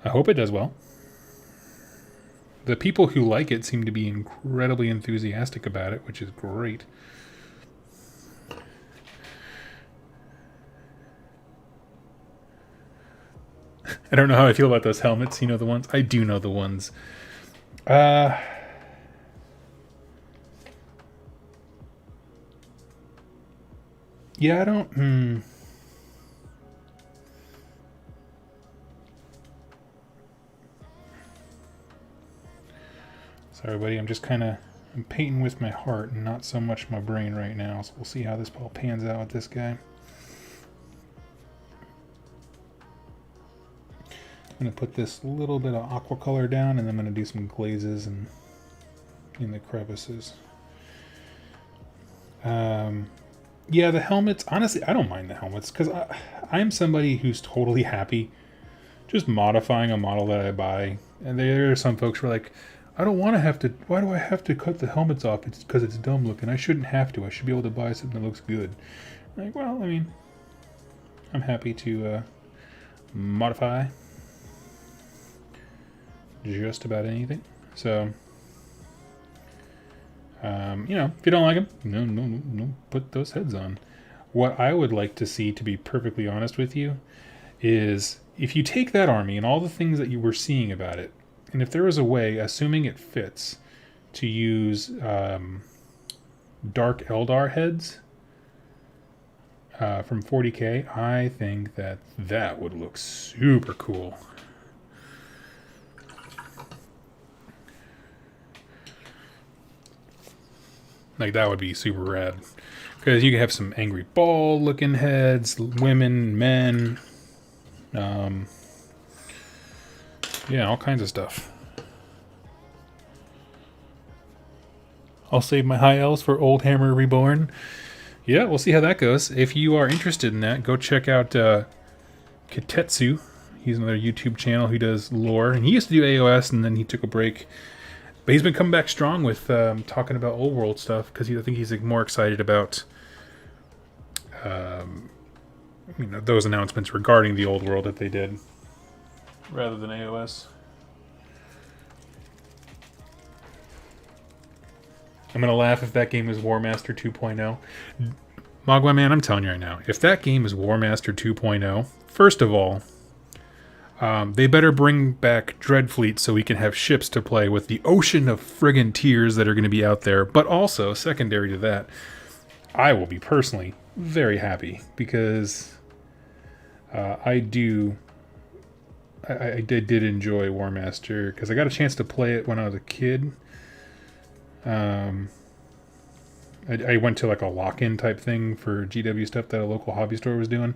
I hope it does well. The people who like it seem to be incredibly enthusiastic about it, which is great. I don't know how I feel about those helmets. You know the ones? I do know the ones. Yeah, I don't... Sorry, buddy. I'm just kind of... I'm painting with my heart and not so much my brain right now. So we'll see how this all pans out with this guy. I'm going to put this little bit of aqua color down, and then I'm going to do some glazes and in the crevices. Yeah, the helmets, honestly, I don't mind the helmets, because I'm somebody who's totally happy just modifying a model that I buy. And there are some folks who are like, I don't want to have to, why do I have to cut the helmets off? It's because it's dumb looking. I shouldn't have to. I should be able to buy something that looks good. I'm like, well, I mean, I'm happy to modify just about anything. So, you know, if you don't like them, no, put those heads on. What I would like to see, to be perfectly honest with you, is if you take that army and all the things that you were seeing about it, and if there was a way, assuming it fits, to use Dark Eldar heads from 40k, I think that would look super cool. Like, that would be super rad. Because you can have some angry ball looking heads, women, men. Yeah, all kinds of stuff. I'll save my high elves for Old Hammer Reborn. Yeah, we'll see how that goes. If you are interested in that, go check out Kitetsu. He's another YouTube channel who does lore. And he used to do AOS, and then he took a break. But he's been coming back strong with talking about old world stuff, because I think he's more excited about you know, those announcements regarding the old world that they did, rather than AOS. I'm going to laugh if that game is War Master 2.0. Mogwai man, I'm telling you right now, if that game is War Master 2.0, first of all, they better bring back Dreadfleet so we can have ships to play with the ocean of friggin' tiers that are going to be out there. But also, secondary to that, I will be personally very happy, because I did enjoy War Master, because I got a chance to play it when I was a kid. I went to like a lock-in type thing for GW stuff that a local hobby store was doing.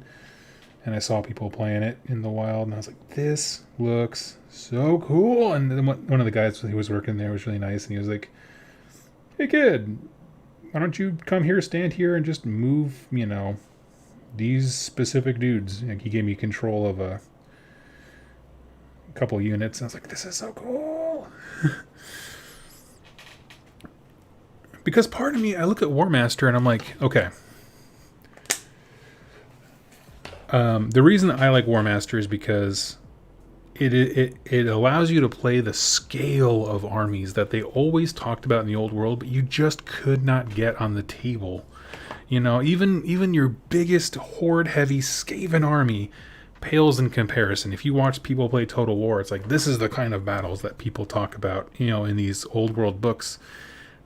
And I saw people playing it in the wild, and I was like, this looks so cool. And then one of the guys who was working there was really nice, and he was like, hey kid, why don't you come here, stand here, and just move, you know, these specific dudes. Like, he gave me control of a couple units, and I was like, this is so cool. Because part of me, I look at War Master, and I'm like, okay, the reason I like War Master is because it allows you to play the scale of armies that they always talked about in the old world, but you just could not get on the table. You know, even your biggest horde heavy Skaven army pales in comparison. If you watch people play Total War, it's like, this is the kind of battles that people talk about, you know, in these old world books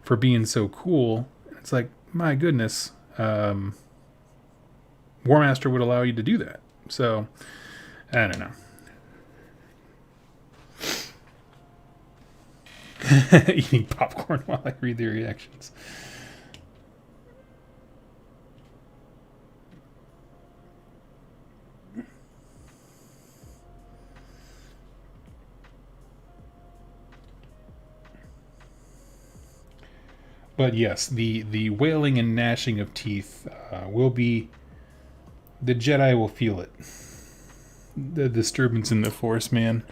for being so cool. It's like, my goodness, War Master would allow you to do that. So, I don't know. Eating popcorn while I read the reactions. But yes, the wailing and gnashing of teeth will be... The Jedi will feel it. The disturbance in the Force, man.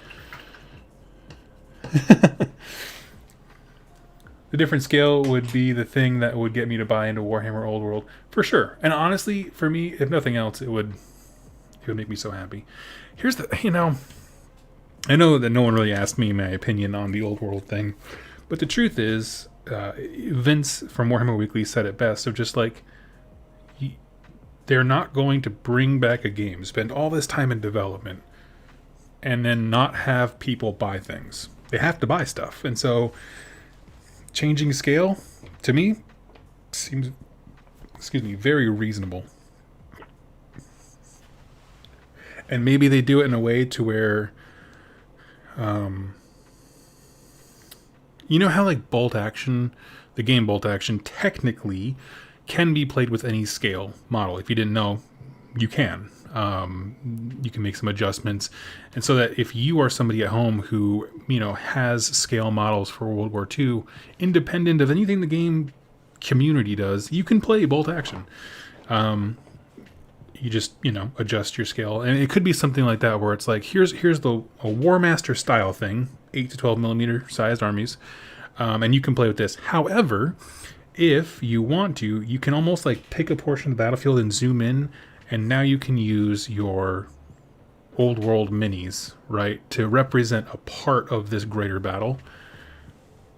The different scale would be the thing that would get me to buy into Warhammer Old World, for sure. And honestly, for me, if nothing else, it would make me so happy. Here's the, you know, I know that no one really asked me my opinion on the Old World thing, but the truth is, Vince from Warhammer Weekly said it best, of just like, they're not going to bring back a game, spend all this time in development, and then not have people buy things. They have to buy stuff. And so changing scale, to me, seems, very reasonable. And maybe they do it in a way to where, you know how like Bolt Action, the game Bolt Action, technically can be played with any scale model. If you didn't know, you can. You can make some adjustments. And so that if you are somebody at home who, you know, has scale models for World War II, independent of anything the game community does, you can play Bolt Action. You just, you know, adjust your scale. And it could be something like that where it's like, here's a War Master style thing, 8 to 12 millimeter sized armies. And you can play with this. However, if you want to, you can almost like pick a portion of the battlefield and zoom in, and now you can use your old world minis, right, to represent a part of this greater battle.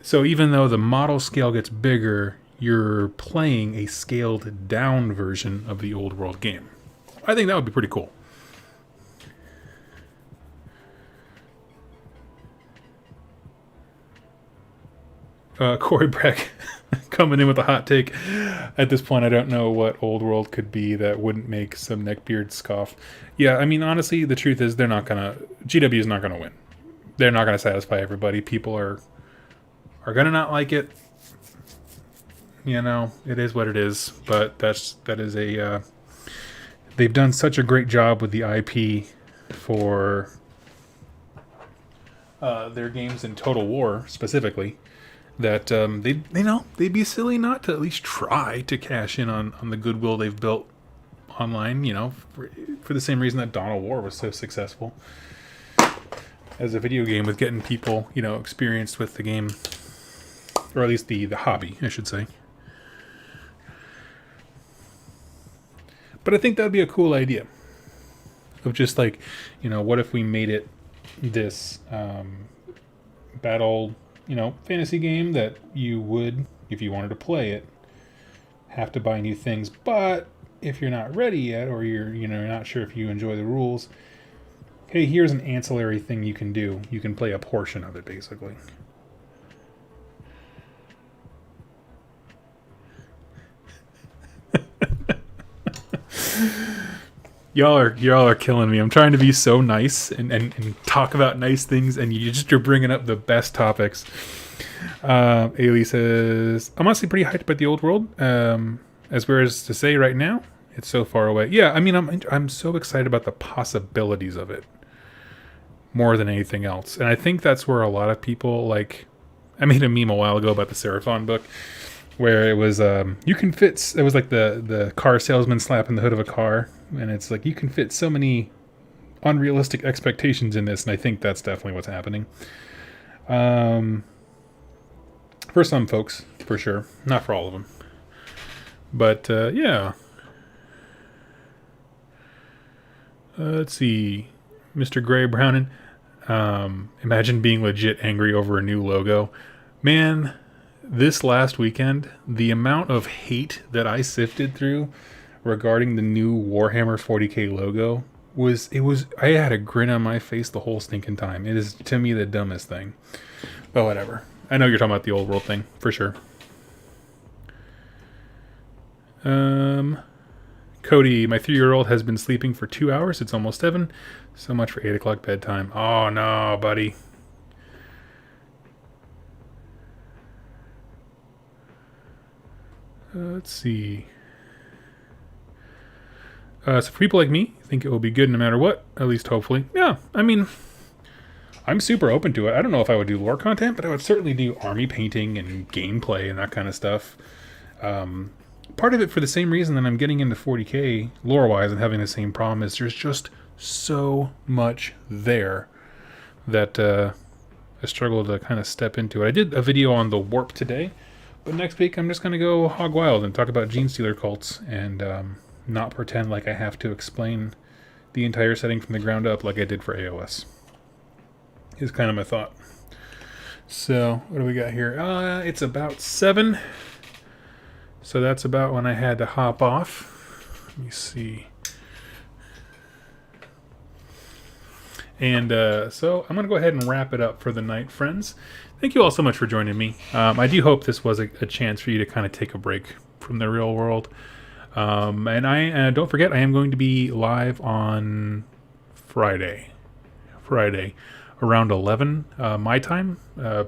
So even though the model scale gets bigger, you're playing a scaled down version of the old world game. I think that would be pretty cool. Corey Breck coming in with a hot take. At this point, I don't know what Old World could be that wouldn't make some neckbeards scoff. Yeah, I mean, honestly, the truth is GW is not gonna win. They're not gonna satisfy everybody. People are gonna not like it. You know, it is what it is. But that is a. They've done such a great job with the IP for their games in Total War specifically, that they'd be silly not to at least try to cash in on the goodwill they've built online, you know, for the same reason that Dawn of War was so successful as a video game, with getting people, you know, experienced with the game, or at least the hobby, I should say. But I think that'd be a cool idea of just like, you know, what if we made it this battle, you know, fantasy game that you would, if you wanted to play it, have to buy new things. But if you're not ready yet, or you're not sure if you enjoy the rules, hey, here's an ancillary thing you can do. You can play a portion of it, basically. Y'all are killing me. I'm trying to be so nice and talk about nice things, and you're bringing up the best topics. Ailey says, I'm honestly pretty hyped about the old world. As weird as to say right now, it's so far away. Yeah, I mean, I'm so excited about the possibilities of it more than anything else. And I think that's where a lot of people, like, I made a meme a while ago about the Seraphon book, where it was you can fit, it was like the car salesman slapping the hood of a car, and it's like you can fit so many unrealistic expectations in this, and I think that's definitely what's happening. For some folks, for sure, not for all of them, but yeah. Let's see, Mr. Gray Brownin. Imagine being legit angry over a new logo. Man, this last weekend, the amount of hate that I sifted through regarding the new Warhammer 40k logo I had a grin on my face the whole stinking time. It is, to me, the dumbest thing. But whatever. I know you're talking about the old world thing, for sure. Cody, my 3-year-old has been sleeping for 2 hours. It's almost 7. So much for 8 o'clock bedtime. Oh no, buddy. Let's see. So for people like me, I think it will be good no matter what. At least hopefully. Yeah, I mean, I'm super open to it. I don't know if I would do lore content, but I would certainly do army painting and gameplay and that kind of stuff. Part of it for the same reason that I'm getting into 40k lore-wise and having the same problem is there's just so much there that I struggle to kind of step into it. I did a video on the warp today, but next week I'm just going to go hog wild and talk about Genestealer cults and not pretend like I have to explain the entire setting from the ground up like I did for AOS. Is kind of my thought. So, what do we got here? It's about 7. So that's about when I had to hop off. Let me see. And so I'm going to go ahead and wrap it up for the night, friends. Thank you all so much for joining me. I do hope this was a chance for you to kind of take a break from the real world. And I don't forget, I am going to be live on Friday around 11 my time,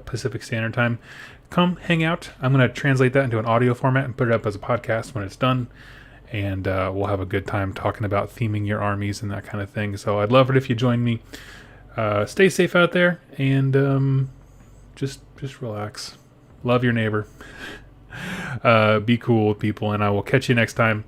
Pacific Standard Time. Come hang out. I'm going to translate that into an audio format and put it up as a podcast when it's done. And we'll have a good time talking about theming your armies and that kind of thing. So I'd love it if you join me. Stay safe out there and just relax. Love your neighbor. Be cool with people, and I will catch you next time.